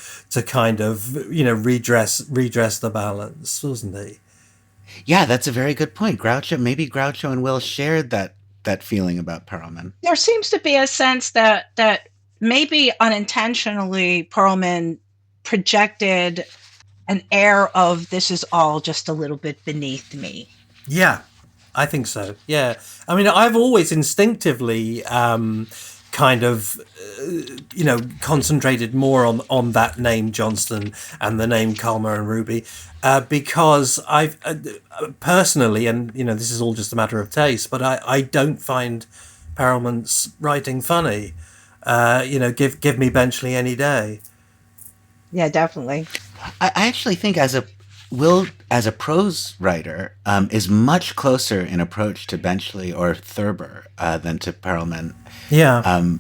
kind of, redress the balance, wasn't he? Yeah, that's a very good point. Maybe Groucho and Will shared that feeling about Perelman. There seems to be a sense that maybe unintentionally Perelman projected an air of this is all just a little bit beneath me. Yeah, I think so. Yeah. I mean, I've always instinctively kind of, concentrated more on that name Johnstone and the name Calmer and Ruby because I've personally, and, this is all just a matter of taste, but I don't find Perelman's writing funny. Give me Benchley any day. Yeah, definitely. I actually think Will, as a prose writer, is much closer in approach to Benchley or Thurber than to Perelman. Yeah.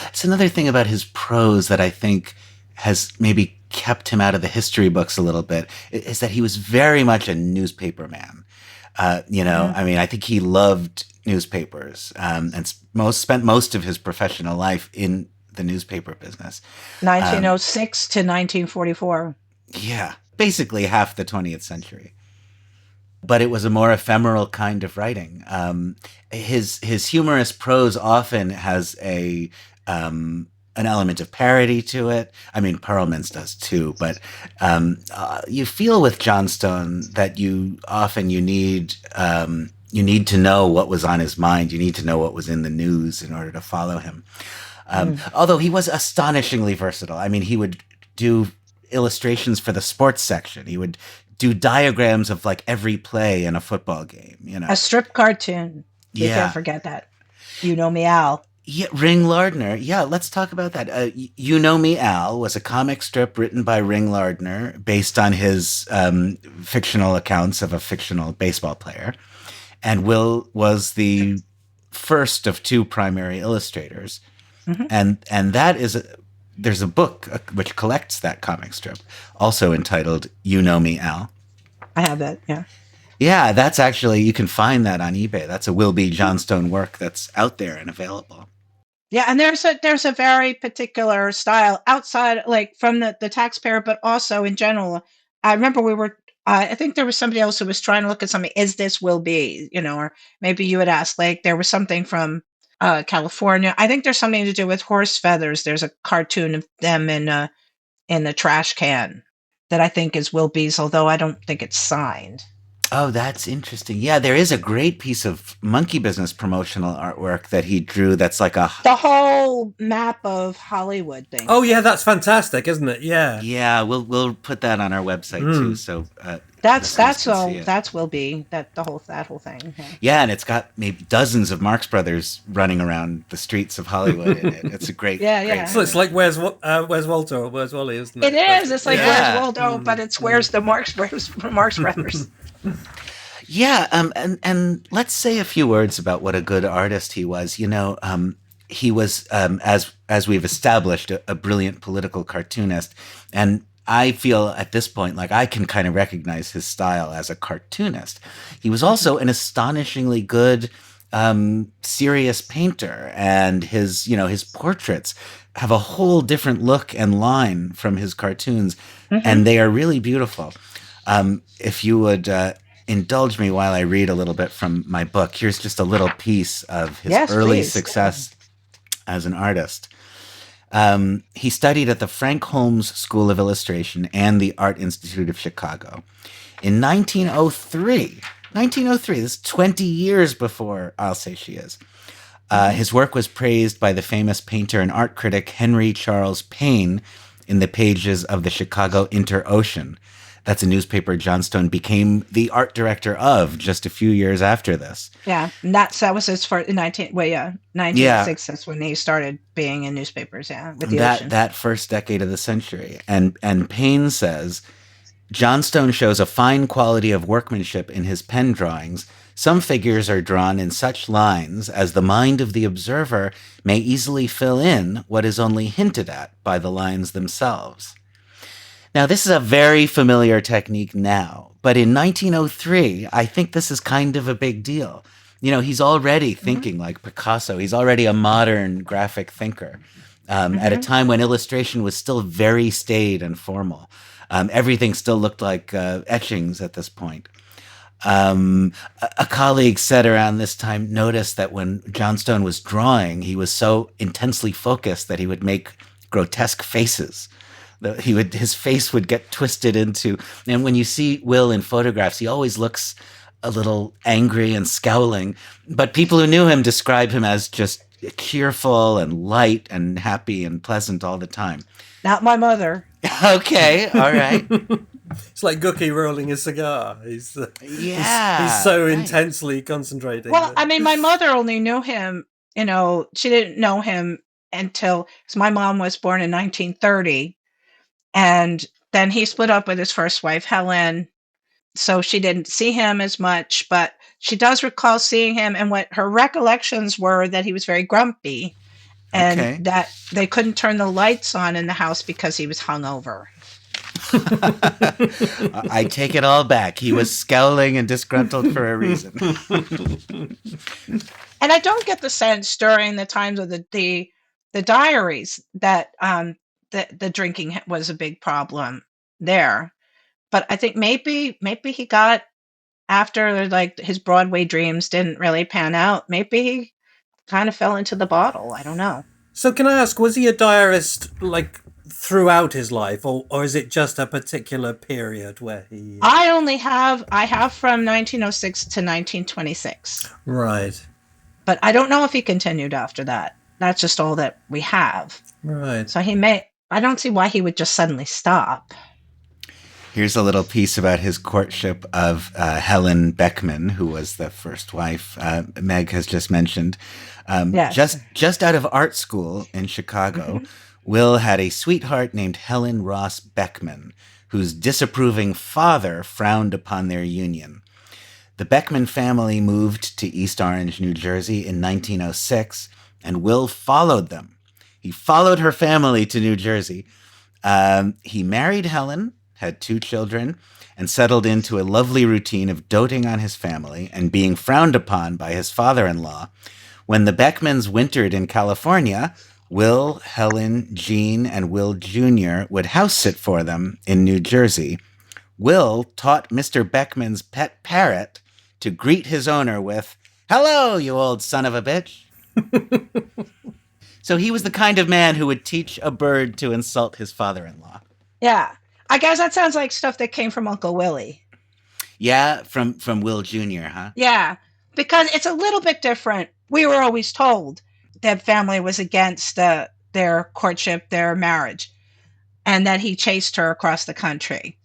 It's another thing about his prose that I think has maybe kept him out of the history books a little bit, is that he was very much a newspaper man. I mean, I think he loved newspapers and spent most of his professional life in the newspaper business. 1906 to 1944. Yeah. Basically half the 20th century. But it was a more ephemeral kind of writing. His humorous prose often has an element of parody to it. I mean, Perelman's does too, but you feel with Johnstone that you need to know what was on his mind. You need to know what was in the news in order to follow him. Although he was astonishingly versatile. I mean, he would do illustrations for the sports section. He would do diagrams of like every play in a football game, A strip cartoon. You can't forget that. You Know Me, Al. Yeah, Ring Lardner. Yeah, let's talk about that. You Know Me, Al was a comic strip written by Ring Lardner based on his fictional accounts of a fictional baseball player. And Will was the first of two primary illustrators. Mm-hmm. And that is there's a book which collects that comic strip, also entitled You Know Me, Al. I have that, yeah. Yeah, that's actually, you can find that on eBay. That's a Will B. Johnstone work that's out there and available. Yeah, and there's a very particular style outside, like from the taxpayer, but also in general. I remember I think there was somebody else who was trying to look at something, is this Will B, or maybe you would ask, like, there was something from California. I think there's something to do with horse feathers. There's a cartoon of them in the trash can that I think is Will B's, although I don't think it's signed. Oh, that's interesting. Yeah, there is a great piece of Monkey Business promotional artwork that he drew that's like the whole map of Hollywood thing. Oh yeah, that's fantastic, isn't it? Yeah. Yeah, we'll put that on our website too. So that's Will B. That whole thing. Yeah, and it's got maybe dozens of Marx Brothers running around the streets of Hollywood in it. It's a great yeah. So it's like Where's Walter or Where's Wally, isn't it? It is. It's like Where's Waldo, but it's Where's the Marx Brothers. Yeah, and let's say a few words about what a good artist he was. He was, as we've established, a brilliant political cartoonist, and I feel at this point like I can kind of recognize his style as a cartoonist. He was also an astonishingly good, serious painter, and his portraits have a whole different look and line from his cartoons, and they are really beautiful. If you would indulge me while I read a little bit from my book, here's just a little piece of his early success as an artist. He studied at the Frank Holmes School of Illustration and the Art Institute of Chicago. In 1903, this is 20 years before I'll Say She Is, his work was praised by the famous painter and art critic Henry Charles Payne in the pages of the Chicago Inter-Ocean. That's a newspaper Johnstone became the art director of just a few years after this. Yeah, and that was his first 1906. That's when he started being in newspapers. Yeah, with the ocean. That first decade of the century, and Payne says Johnstone shows a fine quality of workmanship in his pen drawings. Some figures are drawn in such lines as the mind of the observer may easily fill in what is only hinted at by the lines themselves. Now, this is a very familiar technique now, but in 1903, I think this is kind of a big deal. You know, he's already thinking like Picasso. He's already a modern graphic thinker at a time when illustration was still very staid and formal. Everything still looked like etchings at this point. A colleague said around this time, noticed that when Johnstone was drawing, he was so intensely focused that he would make grotesque faces. His face would get twisted into, and when you see Will in photographs, he always looks a little angry and scowling. But people who knew him describe him as just cheerful and light and happy and pleasant all the time. Not my mother. Okay, all right. It's like Gookie rolling a cigar. He's so intensely concentrating. Well, I mean, my mother only knew him, you know, she didn't know him until, because my mom was born in 1930. And then he split up with his first wife, Helen. So she didn't see him as much, but she does recall seeing him. And what her recollections were that he was very grumpy and that they couldn't turn the lights on in the house because he was hungover. I take it all back. He was scowling and disgruntled for a reason. And I don't get the sense during the times of the diaries that the drinking was a big problem there. But I think maybe he got, after like his Broadway dreams didn't really pan out, maybe he kind of fell into the bottle. I don't know. So can I ask, was he a diarist like throughout his life, or is it just a particular period where he... I have from 1906 to 1926. Right. But I don't know if he continued after that. That's just all that we have. Right. So I don't see why he would just suddenly stop. Here's a little piece about his courtship of Helen Beckman, who was the first wife Meg has just mentioned. Yes. Just out of art school in Chicago, Will had a sweetheart named Helen Ross Beckman, whose disapproving father frowned upon their union. The Beckman family moved to East Orange, New Jersey in 1906, and Will followed them. He followed her family to New Jersey. He married Helen, had 2 children, and settled into a lovely routine of doting on his family and being frowned upon by his father-in-law. When the Beckmans wintered in California, Will, Helen, Jean, and Will Jr. would house sit for them in New Jersey. Will taught Mr. Beckman's pet parrot to greet his owner with, "Hello, you old son of a bitch." So he was the kind of man who would teach a bird to insult his father-in-law. Yeah. I guess that sounds like stuff that came from Uncle Willie. Yeah, from Will Jr., huh? Yeah, because it's a little bit different. We were always told that family was against their courtship, their marriage, and that he chased her across the country.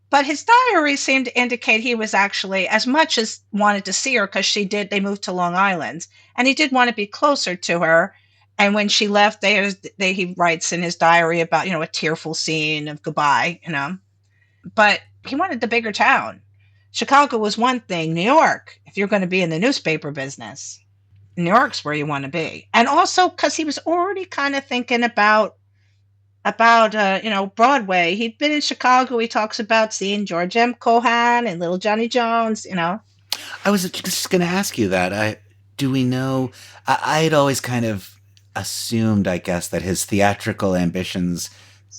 But his diary seemed to indicate he was actually, as much as wanted to see her, because they moved to Long Island, and he did want to be closer to her. And when she left, he writes in his diary about, a tearful scene of goodbye, But he wanted the bigger town. Chicago was one thing. New York, if you're going to be in the newspaper business, New York's where you want to be. And also because he was already kind of thinking about Broadway. He'd been in Chicago. He talks about seeing George M. Cohan and Little Johnny Jones, I was just going to ask you that. Do we know? I had always kind of assumed, I guess, that his theatrical ambitions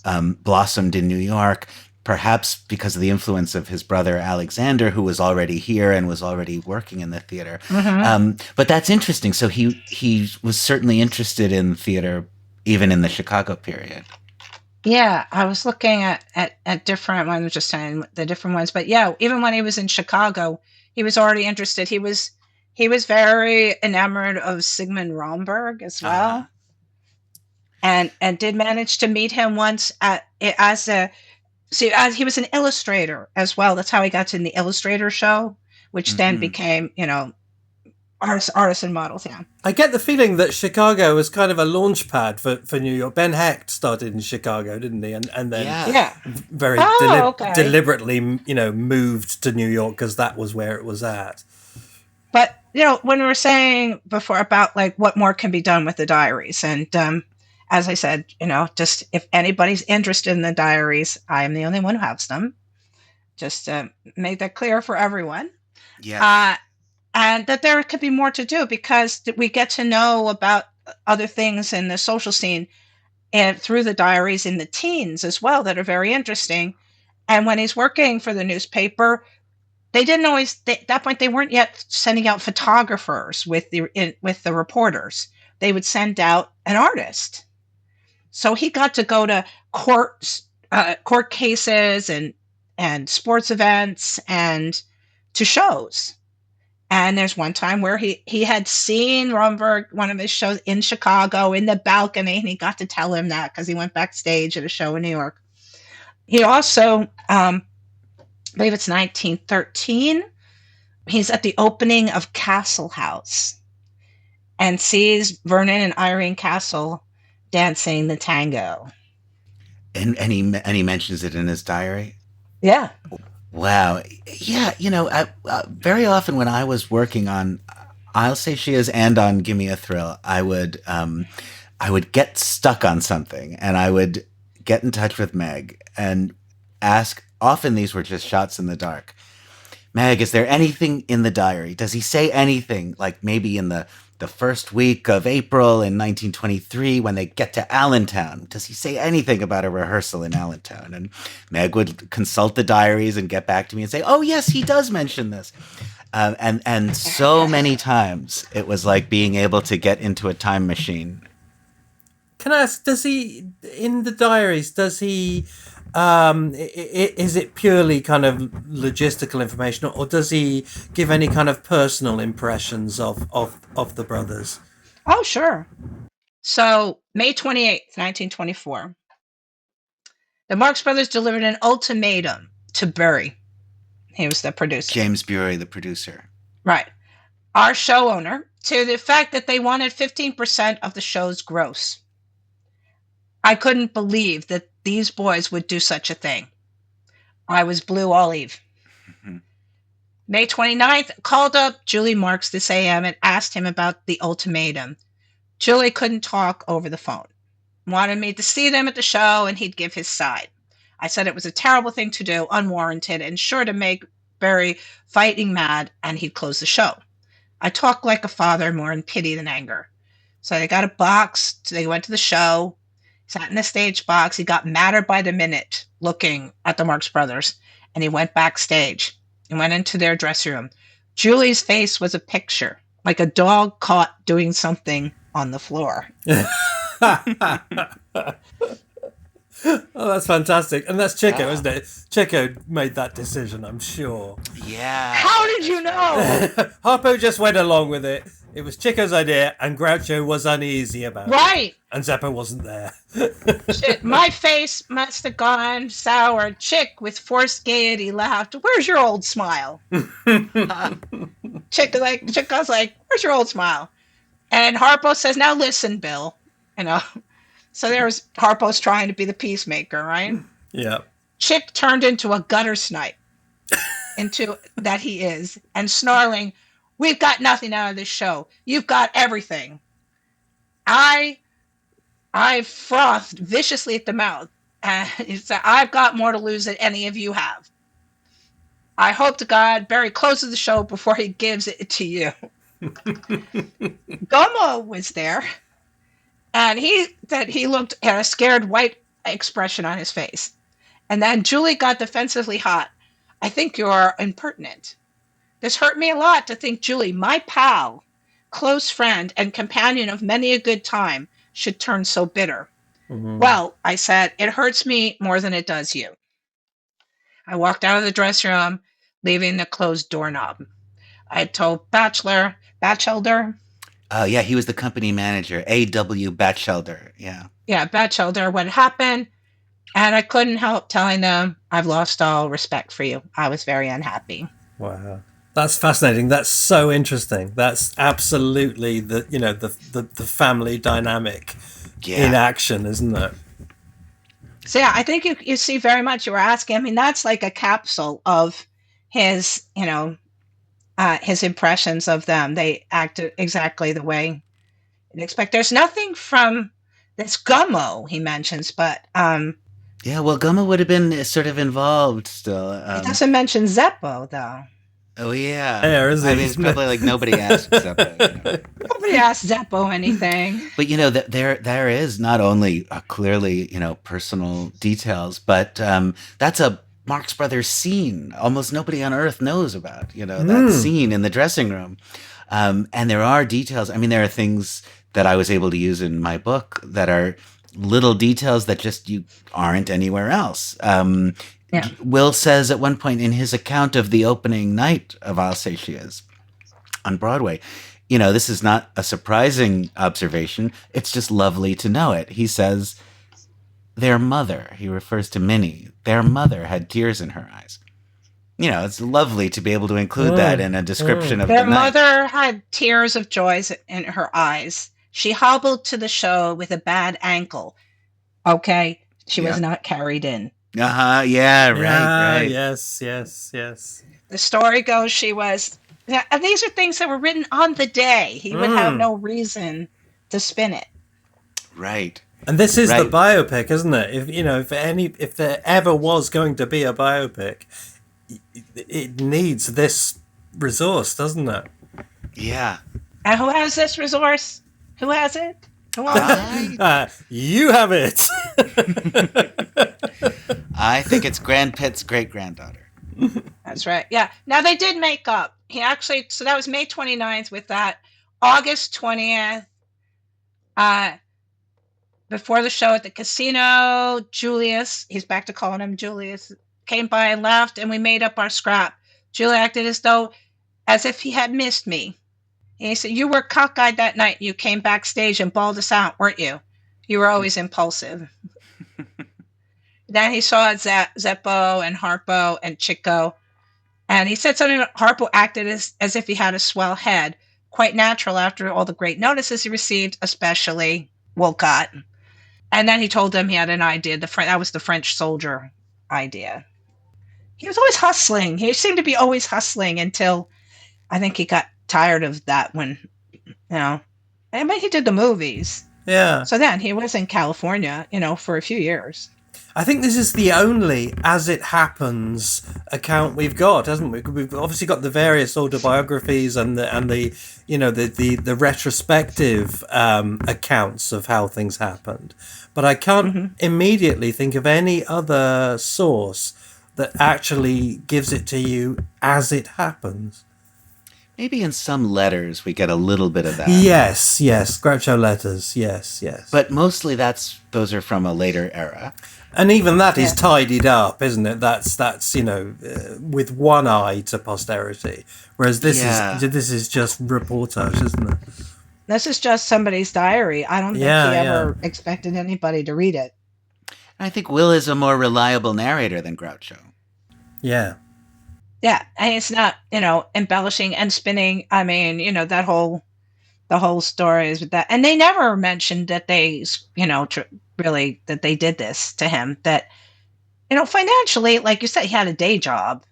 blossomed in New York, perhaps because of the influence of his brother Alexander, who was already here and was already working in the theater. But that's interesting. So he was certainly interested in theater even in the Chicago period. Yeah, I was looking at different ones, just saying the different ones. But yeah, even when he was in Chicago, he was already interested. He was very enamored of Sigmund Romberg as well, and did manage to meet him once See, he was an illustrator as well. That's how he got to the illustrator show, which then became, artists and models. Yeah. I get the feeling that Chicago was kind of a launch pad for New York. Ben Hecht started in Chicago, didn't he? And then Yeah. very deliberately, moved to New York because that was where it was at. But, when we were saying before about like what more can be done with the diaries, and as I said, just if anybody's interested in the diaries, I am the only one who has them. Just make that clear for everyone. Yeah. And that there could be more to do because we get to know about other things in the social scene and through the diaries in the teens as well that are very interesting. And when he's working for the newspaper, they didn't always, at that point, they weren't yet sending out photographers with the reporters. They would send out an artist. So he got to go to court cases and sports events and to shows. And there's one time where he had seen Romberg, one of his shows in Chicago, in the balcony, and he got to tell him that because he went backstage at a show in New York. He also, I believe it's 1913, he's at the opening of Castle House and sees Vernon and Irene Castle dancing the tango. And he mentions it in his diary? Yeah. Wow. Yeah, very often when I was working on I'll Say She Is and on Give Me a Thrill, I would get stuck on something and I would get in touch with Meg and ask, often these were just shots in the dark. Meg, is there anything in the diary? Does he say anything, like maybe in the first week of April in 1923 when they get to Allentown? Does he say anything about a rehearsal in Allentown? And Meg would consult the diaries and get back to me and say, oh, yes, he does mention this. And so many times it was like being able to get into a time machine. Can I ask, does he, in the diaries, is it purely kind of logistical information, or does he give any kind of personal impressions of the brothers? Oh, sure. So, May 28th, 1924, the Marx Brothers delivered an ultimatum to Bury. He was the producer. James Bury, the producer. Right. Our show owner, to the fact that they wanted 15% of the show's gross. I couldn't believe that these boys would do such a thing. I was blue olive. Mm-hmm. May 29th, called up Julie Marx this AM and asked him about the ultimatum. Julie couldn't talk over the phone. Wanted me to see them at the show and he'd give his side. I said it was a terrible thing to do, unwarranted, and sure to make Barry fighting mad, and he'd close the show. I talked like a father, more in pity than anger. So they got a box, they went to the show, sat in the stage box. He got madder by the minute looking at the Marx Brothers, and he went backstage and went into their dressing room. Julie's face was a picture, like a dog caught doing something on the floor. Oh, that's fantastic. And that's Chico, isn't it? Chico made that decision, I'm sure. Yeah. How did you know? Harpo just went along with it. It was Chico's idea, and Groucho was uneasy about it. Right. And Zeppo wasn't there. Shit, my face must have gone sour. Chick, with forced gaiety, laughed. Where's your old smile? Chick was like, where's your old smile? And Harpo says, now listen, Bill. So there's Harpo's trying to be the peacemaker, right? Yeah. Chick turned into a gutter snipe, into that he is, and snarling, we've got nothing out of this show. You've got everything. I frothed viciously at the mouth, and he said, I've got more to lose than any of you have. I hope to God Barry closes the show before he gives it to you. Gomo was there. And he looked at a scared white expression on his face. And then Julie got defensively hot. I think you're impertinent. This hurt me a lot to think Julie, my pal, close friend, and companion of many a good time, should turn so bitter. Mm-hmm. Well, I said, it hurts me more than it does you. I walked out of the dressing room, leaving the closed doorknob. I told Batchelder. Oh, yeah, he was the company manager, A.W. Batchelder, yeah. Yeah, Batchelder, what happened. And I couldn't help telling them, I've lost all respect for you. I was very unhappy. Wow. That's fascinating. That's so interesting. That's absolutely the family dynamic in action, isn't it? So yeah, I think you see very much you were asking. I mean, that's like a capsule of his, his impressions of them. They acted exactly the way you'd expect. There's nothing from this Gummo he mentions, but yeah, well, Gummo would have been sort of involved still. he doesn't mention Zeppo though. Oh yeah, is I mean, it's probably like nobody asked Zeppo. Nobody asked Zeppo anything. But there is not only clearly personal details, but that's a Marx Brothers scene. Almost nobody on earth knows about that scene in the dressing room, and there are details. I mean, there are things that I was able to use in my book that are little details that just you aren't anywhere else. Yeah. Will says at one point in his account of the opening night of Alsatia's on Broadway, this is not a surprising observation. It's just lovely to know it. He says, their mother, he refers to Minnie, their mother had tears in her eyes. It's lovely to be able to include that in a description of their the night. mother had tears of joy in her eyes. She hobbled to the show with a bad ankle. Okay, she was not carried in. Uh-huh, yeah, right. Yes. The story goes she was... And these are things that were written on the day. He would have no reason to spin it. Right. And this is the biopic, isn't it? If there ever was going to be a biopic, it needs this resource, doesn't it? Yeah. And who has this resource? Who has it? Who owns it? You have it. I think it's Grandpit's great-granddaughter. That's right. Yeah. Now they did make up. So that was May 29th with that. August 20th, before the show at the casino, Julius, he's back to calling him Julius, came by and left, and we made up our scrap. Julie acted as if he had missed me. And he said, you were cockeyed that night. You came backstage and bawled us out, weren't you? You were always impulsive. Then he saw Zeppo and Harpo and Chico. And he said something about Harpo acted as if he had a swell head. Quite natural after all the great notices he received, especially Wolcott. And then he told them he had an idea. That was the French soldier idea. He was always hustling. He seemed to be always hustling until I think he got tired of that when, I mean, he did the movies. Yeah. So then he was in California, for a few years. I think this is the only as it happens account we've got, hasn't we? We've obviously got the various autobiographies and the retrospective accounts of how things happened, but I can't immediately think of any other source that actually gives it to you as it happens. Maybe in some letters we get a little bit of that. Yes, Groucho letters, yes. But mostly those are from a later era. And even that is tidied up, isn't it? That's with one eye to posterity. Whereas this is just reportage, isn't it? This is just somebody's diary. I don't think he ever expected anybody to read it. I think Will is a more reliable narrator than Groucho. Yeah. Yeah, and it's not, embellishing and spinning. I mean, the whole story is with that. And they never mentioned that they, really, that they did this to him. That, financially, like you said, he had a day job.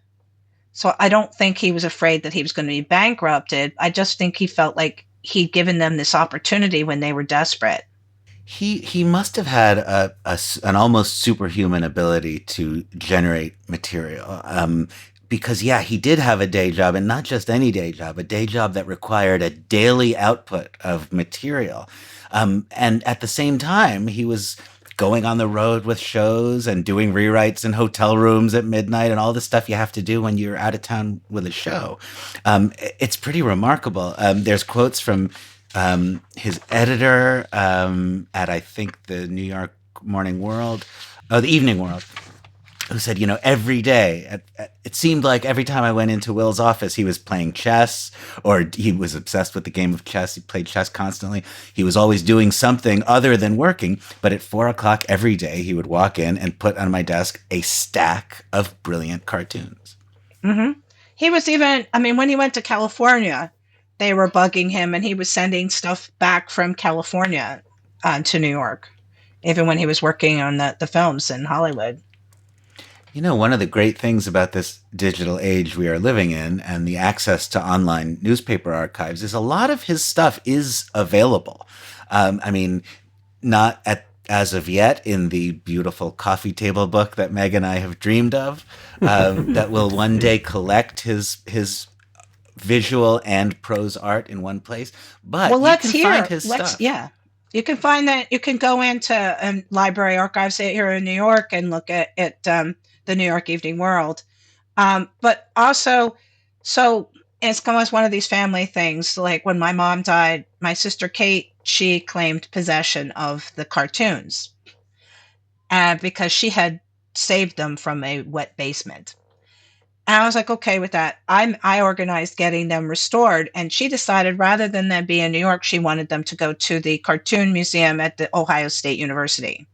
So I don't think he was afraid that he was going to be bankrupted. I just think he felt like he'd given them this opportunity when they were desperate. He must have had an almost superhuman ability to generate material. Because, he did have a day job, and not just any day job, a day job that required a daily output of material. And at the same time, he was going on the road with shows and doing rewrites in hotel rooms at midnight and all the stuff you have to do when you're out of town with a show. It's pretty remarkable. There's quotes from his editor at, I think, the New York Morning World, the Evening World. who said, every day, it seemed like every time I went into Will's office, he was playing chess, or he was obsessed with the game of chess. He played chess constantly. He was always doing something other than working. But at 4:00 every day, he would walk in and put on my desk a stack of brilliant cartoons. Mm-hmm. He was even, when he went to California, they were bugging him, and he was sending stuff back from California to New York, even when he was working on the films in Hollywood. One of the great things about this digital age we are living in and the access to online newspaper archives is a lot of his stuff is available. Not as of yet in the beautiful coffee table book that Meg and I have dreamed of, that will one day collect his visual and prose art in one place. But find his stuff. Yeah. You can find that. You can go into library archives here in New York and look at the New York Evening World. But also, so it's almost one of these family things. Like when my mom died, my sister Kate, she claimed possession of the cartoons because she had saved them from a wet basement. And I was like, okay with that. I organized getting them restored. And she decided rather than them be in New York, she wanted them to go to the Cartoon Museum at the Ohio State University.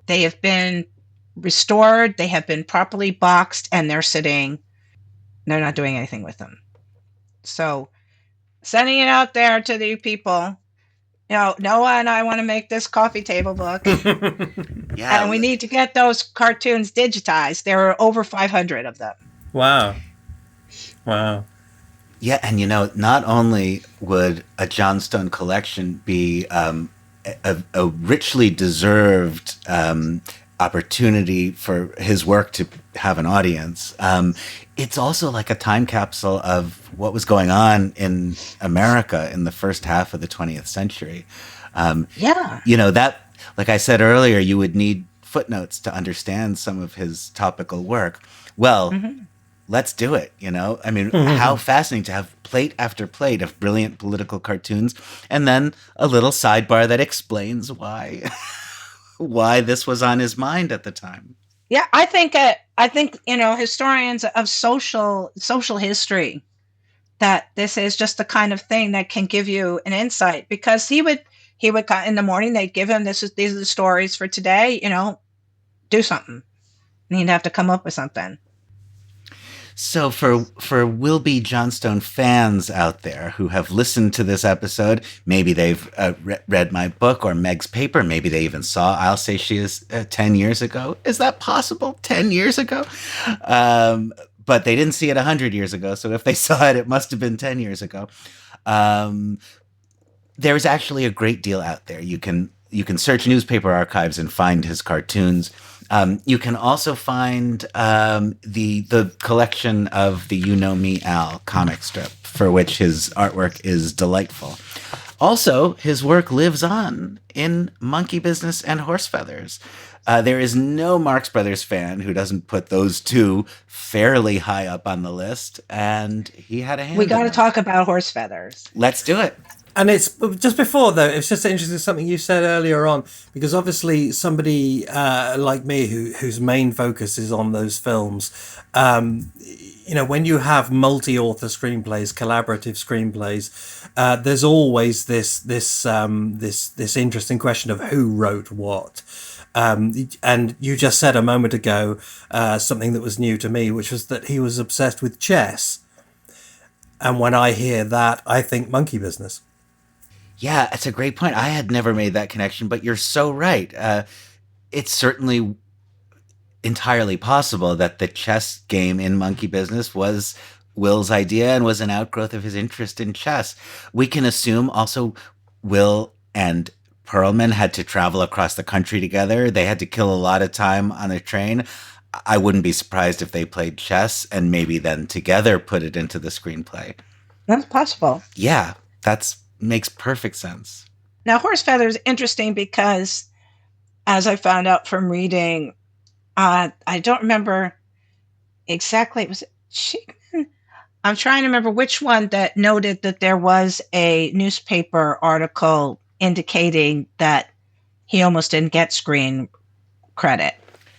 They have been restored. They have been properly boxed, and they're not doing anything with them. So sending it out there to the people, Noah and I want to make this coffee table book. Yeah. And we need to get those cartoons digitized. There are over 500 of them. Wow. Yeah, and not only would a Johnstone collection be a richly deserved opportunity for his work to have an audience, it's also like a time capsule of what was going on in America in the first half of the 20th century. That, like I said earlier, you would need footnotes to understand some of his topical work. Well, let's do it, How fascinating to have plate after plate of brilliant political cartoons, and then a little sidebar that explains why this was on his mind at the time. Yeah, I think historians of social history, that this is just the kind of thing that can give you an insight, because he would in the morning, they'd give him these are the stories for today, do something. And he'd have to come up with something. So for Will B. Johnstone fans out there who have listened to this episode, maybe they've read my book or Meg's paper, maybe they even saw I'll Say She Is 10 years ago. Is that possible? 10 years ago? But they didn't see it 100 years ago, so if they saw it, it must have been 10 years ago. There's actually a great deal out there. You can search newspaper archives and find his cartoons. You can also find the collection of the You Know Me, Al comic strip, for which his artwork is delightful. Also, his work lives on in Monkey Business and Horse Feathers. There is no Marx Brothers fan who doesn't put those two fairly high up on the list, and he had a hand. We got to talk about Horse Feathers. Let's do it. And it's just before, though, it's just interesting something you said earlier on, because obviously somebody like me whose main focus is on those films, when you have multi-author screenplays, collaborative screenplays, there's always this interesting question of who wrote what. And you just said a moment ago something that was new to me, which was that he was obsessed with chess. And when I hear that, I think Monkey Business. Yeah, it's a great point. I had never made that connection, but you're so right. It's certainly entirely possible that the chess game in Monkey Business was Will's idea and was an outgrowth of his interest in chess. We can assume also Will and Perelman had to travel across the country together. They had to kill a lot of time on a train. I wouldn't be surprised if they played chess and maybe then together put it into the screenplay. That's possible. Yeah, makes perfect sense. Now, Horse Feather is interesting because, as I found out from reading, I don't remember exactly. Was it Schickman? I'm trying to remember which one that noted that there was a newspaper article indicating that he almost didn't get screen credit.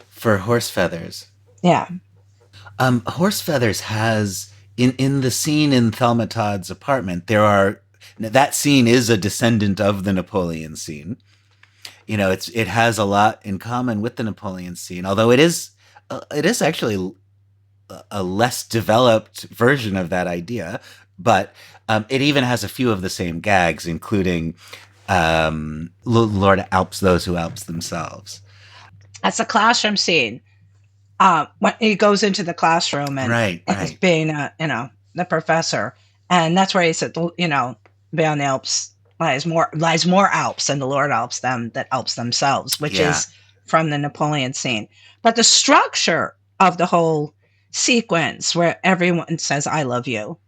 For Horse Feathers. Yeah. Horse Feathers has in the scene in Thelma Todd's apartment. That scene is a descendant of the Napoleon scene. It has a lot in common with the Napoleon scene, although it is actually a less developed version of that idea. But it even has a few of the same gags, including Lord Alps those who Alps themselves. That's a classroom scene. When he goes into the classroom and Right, is right. being, the professor, and that's where he said, beyond the Alps lies more Alps, and the Lord Alps them that Alps themselves, which Yeah. is from the Napoleon scene. But the structure of the whole sequence, where everyone says "I love you,"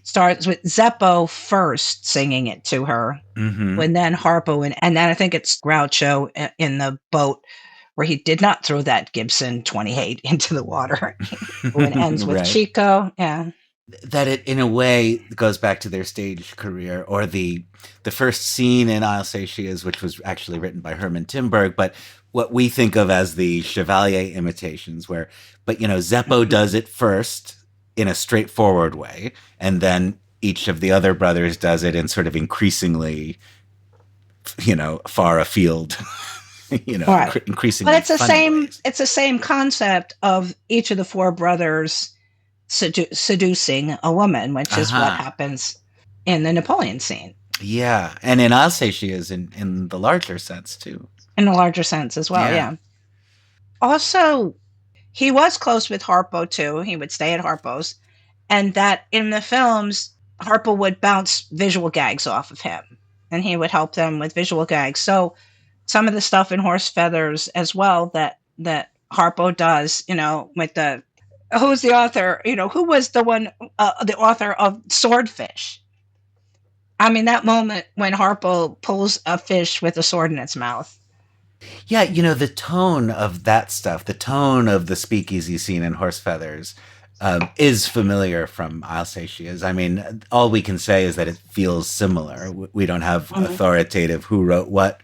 starts with Zeppo first singing it to her, Mm-hmm. and then Harpo, and then I think it's Groucho in the boat where he did not throw that Gibson 28 into the water. When it ends with Right. Chico, yeah. That it in a way goes back to their stage career, or the first scene in I'll Say She Is, which was actually written by Herman Timberg, but what we think of as the Chevalier imitations, but Zeppo does it first in a straightforward way, and then each of the other brothers does it in sort of increasingly, far afield, Right. But increasingly funny ways. it's the same concept of each of the four brothers seducing a woman, which is what Uh-huh. happens in the Napoleon scene, Yeah. And in I'll Say She Is in the larger sense too. in a larger sense as well, Yeah. yeah. Also, he was close with Harpo too. He would stay at Harpo's, and that in the films, Harpo would bounce visual gags off of him, and he would help them with visual gags. So some of the stuff in Horse Feathers as well that Harpo does, with the who's the author, who was the author of Swordfish. I mean, that moment when Harpo pulls a fish with a sword in its mouth. Yeah, the tone of that stuff, the tone of the speakeasy scene in Horse Feathers, is familiar from I'll Say She Is. I mean, all we can say is that it feels similar. We don't have Mhm. authoritative who wrote what,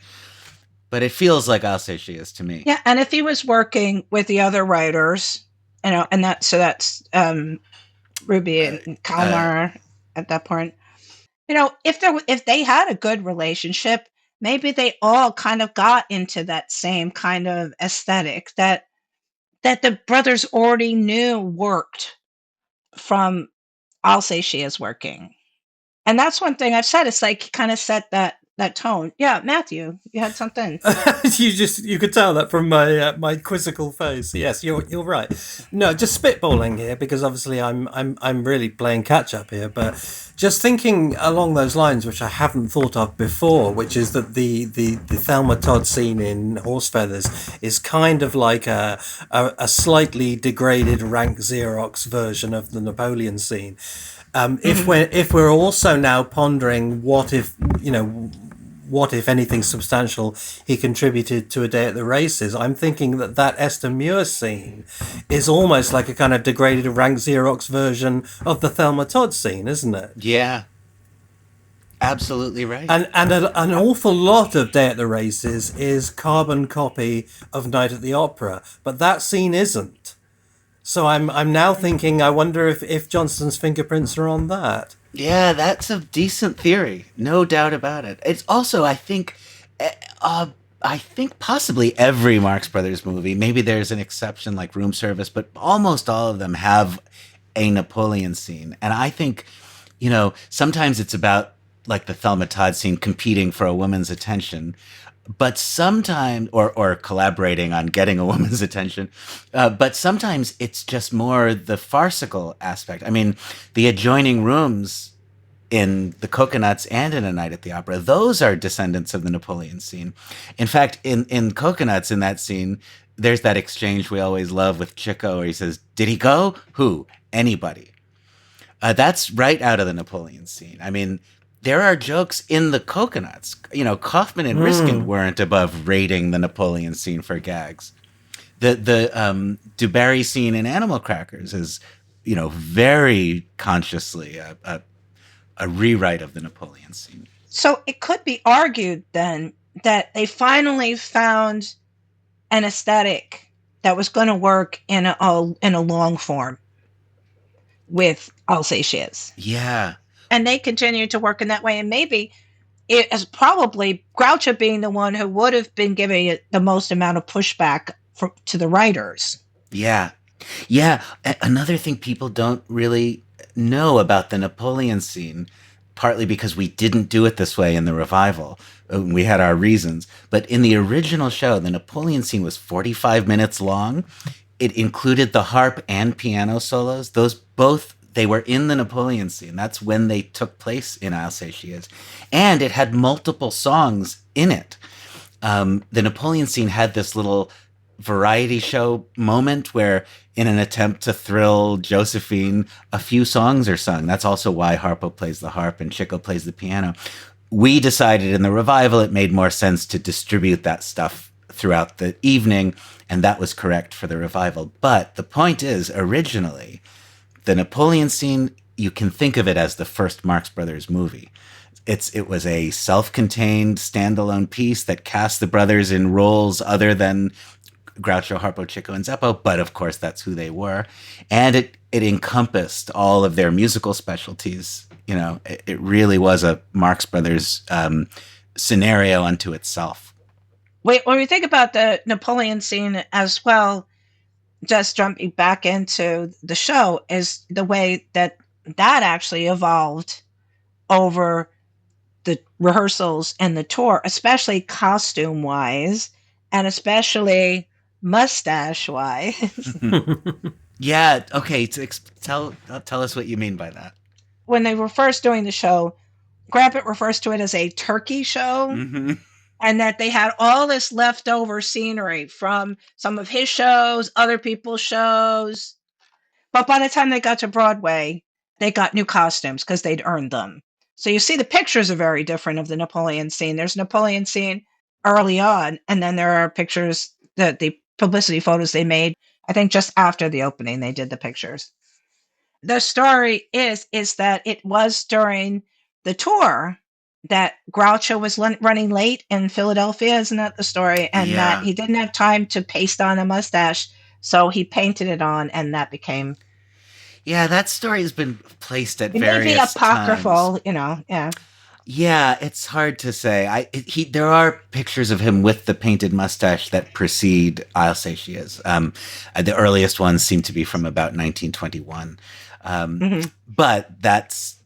but it feels like I'll Say She Is to me. Yeah, and if he was working with the other writers, and that's Ruby Uh, and uh, Kalmar at that point. If they had a good relationship, maybe they all kind of got into that same kind of aesthetic that the brothers already knew worked from I'll Say She Is working. And that's one thing I've said. It's like kind of set that tone. Yeah, Matthew, you had something. You could tell that from my quizzical face. Yes, you're right. No, just spitballing here because obviously I'm really playing catch up here, but just thinking along those lines, which I haven't thought of before, which is that the Thelma Todd scene in Horse Feathers is kind of like a slightly degraded rank Xerox version of the Napoleon scene. If Mhm. we're also now pondering what if anything substantial he contributed to A Day at the Races, I'm thinking that Esther Muir scene is almost like a kind of degraded rank Xerox version of the Thelma Todd scene, isn't it? yeah, absolutely right. And an awful lot of Day at the Races is carbon copy of Night at the Opera, but that scene isn't. So I'm now thinking, I wonder if Johnston's fingerprints are on that. Yeah, that's a decent theory, no doubt about it. It's also, eh, uh, I think possibly every Marx Brothers movie. Maybe there's an exception like Room Service, but almost all of them have a Napoleon scene. And I think, sometimes it's about like the Thelma Todd scene competing for a woman's attention, but sometimes, or collaborating on getting a woman's attention, but sometimes it's just more the farcical aspect. I mean, the adjoining rooms in the Coconuts and in A Night at the Opera, those are descendants of the Napoleon scene. In fact, in Coconuts, in that scene, there's that exchange we always love with Chico where he says, "Did he go? Who? Anybody." That's right out of the Napoleon scene. I mean, there are jokes in the Coconuts. Kaufman and Riskin weren't above rating the Napoleon scene for gags. The DuBarry scene in Animal Crackers is, very consciously a rewrite of the Napoleon scene. So it could be argued then that they finally found an aesthetic that was going to work in a long form with I'll Say She Is. Yeah. And they continued to work in that way. And maybe it is probably Groucho being the one who would have been giving it the most amount of pushback to the writers. Yeah. Yeah. Another thing people don't really know about the Napoleon scene, partly because we didn't do it this way in the revival. We had our reasons. But in the original show, the Napoleon scene was 45 minutes long. It included the harp and piano solos. Those both, they were in the Napoleon scene. That's when they took place in I'll Say She Is. And it had multiple songs in it. The Napoleon scene had this little variety show moment where, in an attempt to thrill Josephine, a few songs are sung. That's also why Harpo plays the harp and Chico plays the piano. We decided in the revival it made more sense to distribute that stuff throughout the evening, and that was correct for the revival. But the point is, originally, the Napoleon scene, you can think of it as the first Marx Brothers movie. It was a self-contained, standalone piece that cast the brothers in roles other than Groucho, Harpo, Chico, and Zeppo, but of course that's who they were. And it encompassed all of their musical specialties. You know, it really was a Marx Brothers scenario unto itself. Wait, when we think about the Napoleon scene as well, just jumping back into the show, is the way that actually evolved over the rehearsals and the tour, especially costume-wise, and especially mustache-wise. Yeah, okay, tell us what you mean by that. When they were first doing the show, Grandpit refers to it as a turkey show, and that they had all this leftover scenery from some of his shows, other people's shows. But by the time they got to Broadway, they got new costumes because they'd earned them. So you see the pictures are very different of the Napoleon scene. There's Napoleon scene early on, and then there are pictures, the publicity photos they made, I think just after the opening, they did the pictures. The story is that it was during the tour that Groucho was running late in Philadelphia, isn't that the story? And that he didn't have time to paste on a mustache, so he painted it on, and that became... Yeah, that story has been placed at various times. Maybe apocryphal, times. You know, yeah. Yeah, it's hard to say. There are pictures of him with the painted mustache that precede I'll Say She Is. The earliest ones seem to be from about 1921. But that's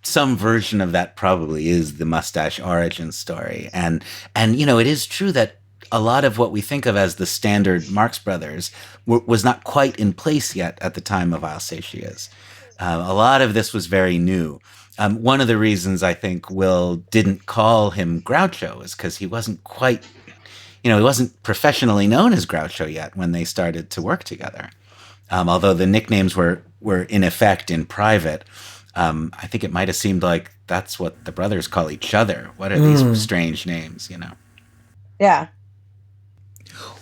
some version of that probably is the mustache origin story. And you know, it is true that a lot of what we think of as the standard Marx Brothers was not quite in place yet at the time of I'll Say She Is. A lot of this was very new. One of the reasons I think Will didn't call him Groucho is because he wasn't quite, you know, he wasn't professionally known as Groucho yet when they started to work together. Although the nicknames were in effect in private, I think it might have seemed like that's what the brothers call each other. What are these strange names, you know? Yeah.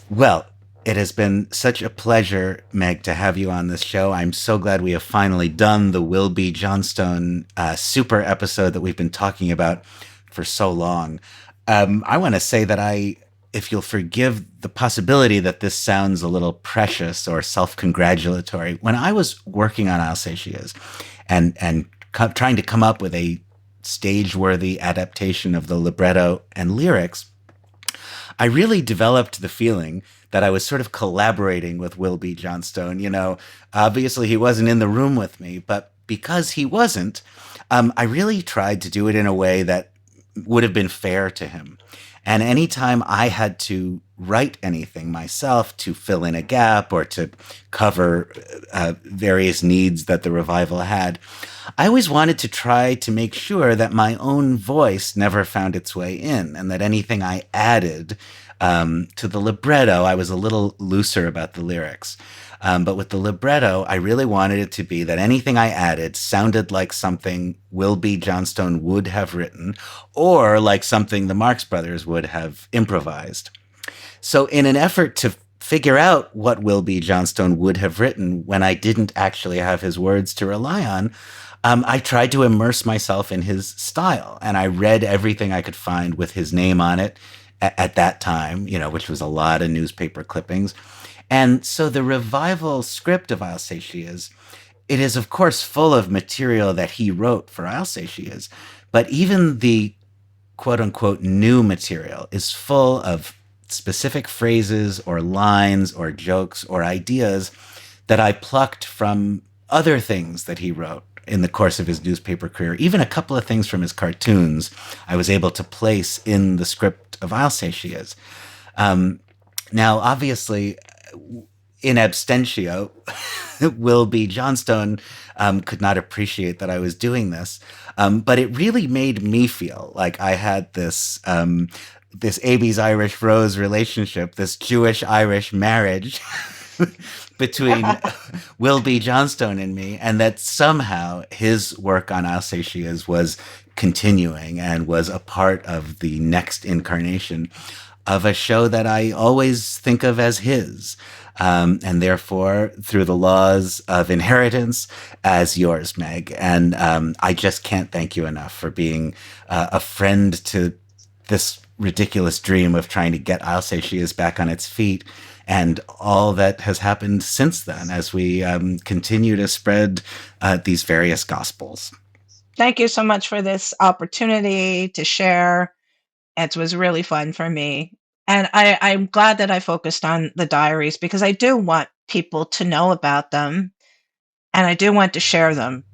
Well, it has been such a pleasure, Meg, to have you on this show. I'm so glad we have finally done the Will B. Johnstone super episode that we've been talking about for so long. I want to say that if you'll forgive the possibility that this sounds a little precious or self-congratulatory, when I was working on I'll Say She Is and trying to come up with a stage-worthy adaptation of the libretto and lyrics, I really developed the feeling that I was sort of collaborating with Will B. Johnstone. You know, obviously he wasn't in the room with me, but because he wasn't, I really tried to do it in a way that would have been fair to him. And anytime I had to write anything myself to fill in a gap or to cover various needs that the revival had, I always wanted to try to make sure that my own voice never found its way in, and that anything I added to the libretto, I was a little looser about the lyrics. But with the libretto, I really wanted it to be that anything I added sounded like something Will B. Johnstone would have written, or like something the Marx Brothers would have improvised. So in an effort to figure out what Will B. Johnstone would have written when I didn't actually have his words to rely on, I tried to immerse myself in his style, and I read everything I could find with his name on it at that time, which was a lot of newspaper clippings. And so the revival script of Alsatias, it is, of course, full of material that he wrote for Alsatias, but even the quote-unquote new material is full of specific phrases or lines or jokes or ideas that I plucked from other things that he wrote in the course of his newspaper career. Even a couple of things from his cartoons I was able to place in the script of Alsatias. Now, obviously, in abstentio, Will B. Johnstone could not appreciate that I was doing this, but it really made me feel like I had this Abies Irish Rose relationship, this Jewish-Irish marriage between Will B. Johnstone and me, and that somehow his work on Alsatias was continuing and was a part of the next incarnation of a show that I always think of as his, and therefore, through the laws of inheritance, as yours, Meg. And I just can't thank you enough for being a friend to this ridiculous dream of trying to get Alsatias back on its feet, and all that has happened since then as we continue to spread these various gospels. Thank you so much for this opportunity to share. It was really fun for me. And I'm glad that I focused on the diaries because I do want people to know about them and I do want to share them.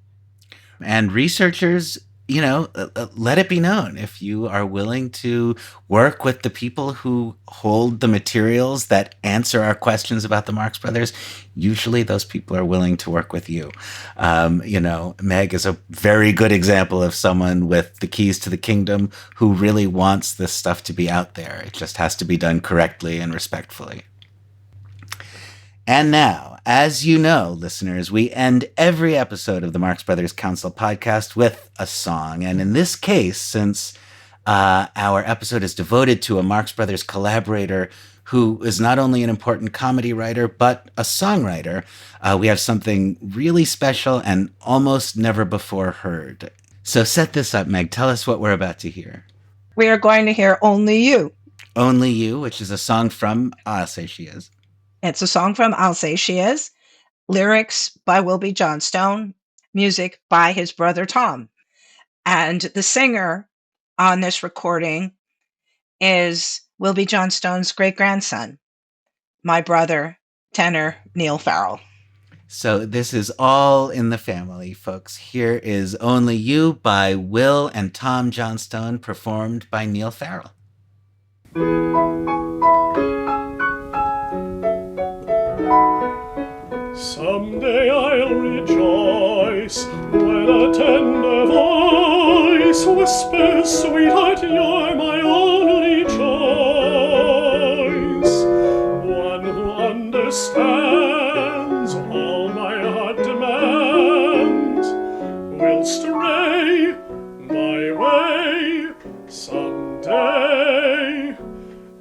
And researchers, let it be known if you are willing to work with the people who hold the materials that answer our questions about the Marx Brothers. Usually those people are willing to work with you. Meg is a very good example of someone with the keys to the kingdom who really wants this stuff to be out there. It just has to be done correctly and respectfully. And now, as you know, listeners, we end every episode of the Marx Brothers Council podcast with a song. And in this case, since our episode is devoted to a Marx Brothers collaborator who is not only an important comedy writer, but a songwriter, we have something really special and almost never before heard. So set this up, Meg. Tell us what we're about to hear. We are going to hear Only You. Only You, which is a song from Alsatias. It's a song from Alsatias, lyrics by Will B. Johnstone, music by his brother Tom. And the singer on this recording is Will B. Johnstone's great-grandson, my brother, tenor Neil Farrell. So this is all in the family, folks. Here is Only You by Will and Tom Johnstone, performed by Neil Farrell. Someday I'll rejoice when a tender voice whispers, "Sweetheart, you're my only choice." One who understands all my heart demands will stray my way someday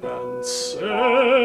and say,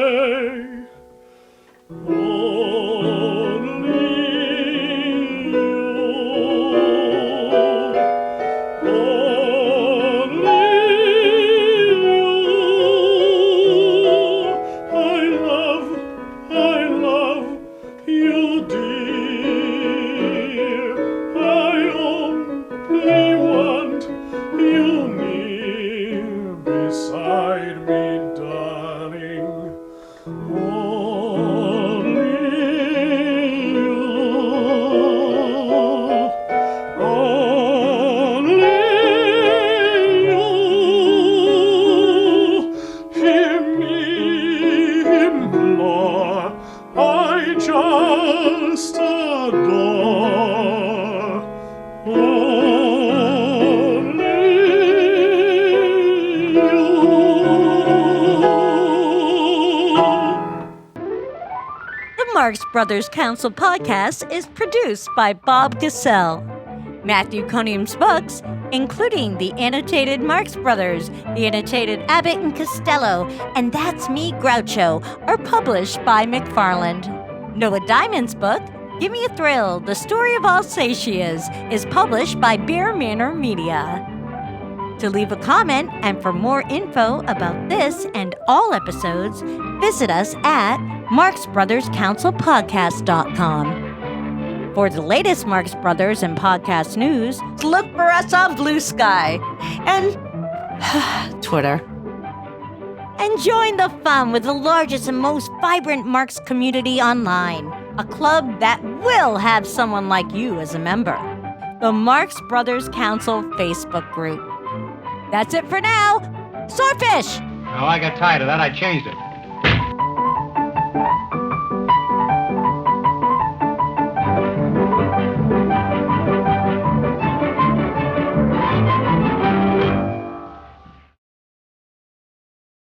Marx Brothers Council podcast is produced by Bob Gassell. Matthew Conium's books, including the annotated Marx Brothers, the annotated Abbott and Costello, and That's Me, Groucho, are published by McFarland. Noah Diamond's book, Give Me a Thrill, The Story of Alsatias, is published by Bear Manor Media. To leave a comment and for more info about this and all episodes, visit us at marxbrotherscouncilpodcast.com. For the latest Marx Brothers and podcast news, look for us on Blue Sky and Twitter. And join the fun with the largest and most vibrant Marx community online, a club that will have someone like you as a member. The Marx Brothers Council Facebook group. That's it for now. Swordfish! Oh, I got tired of that. I changed it.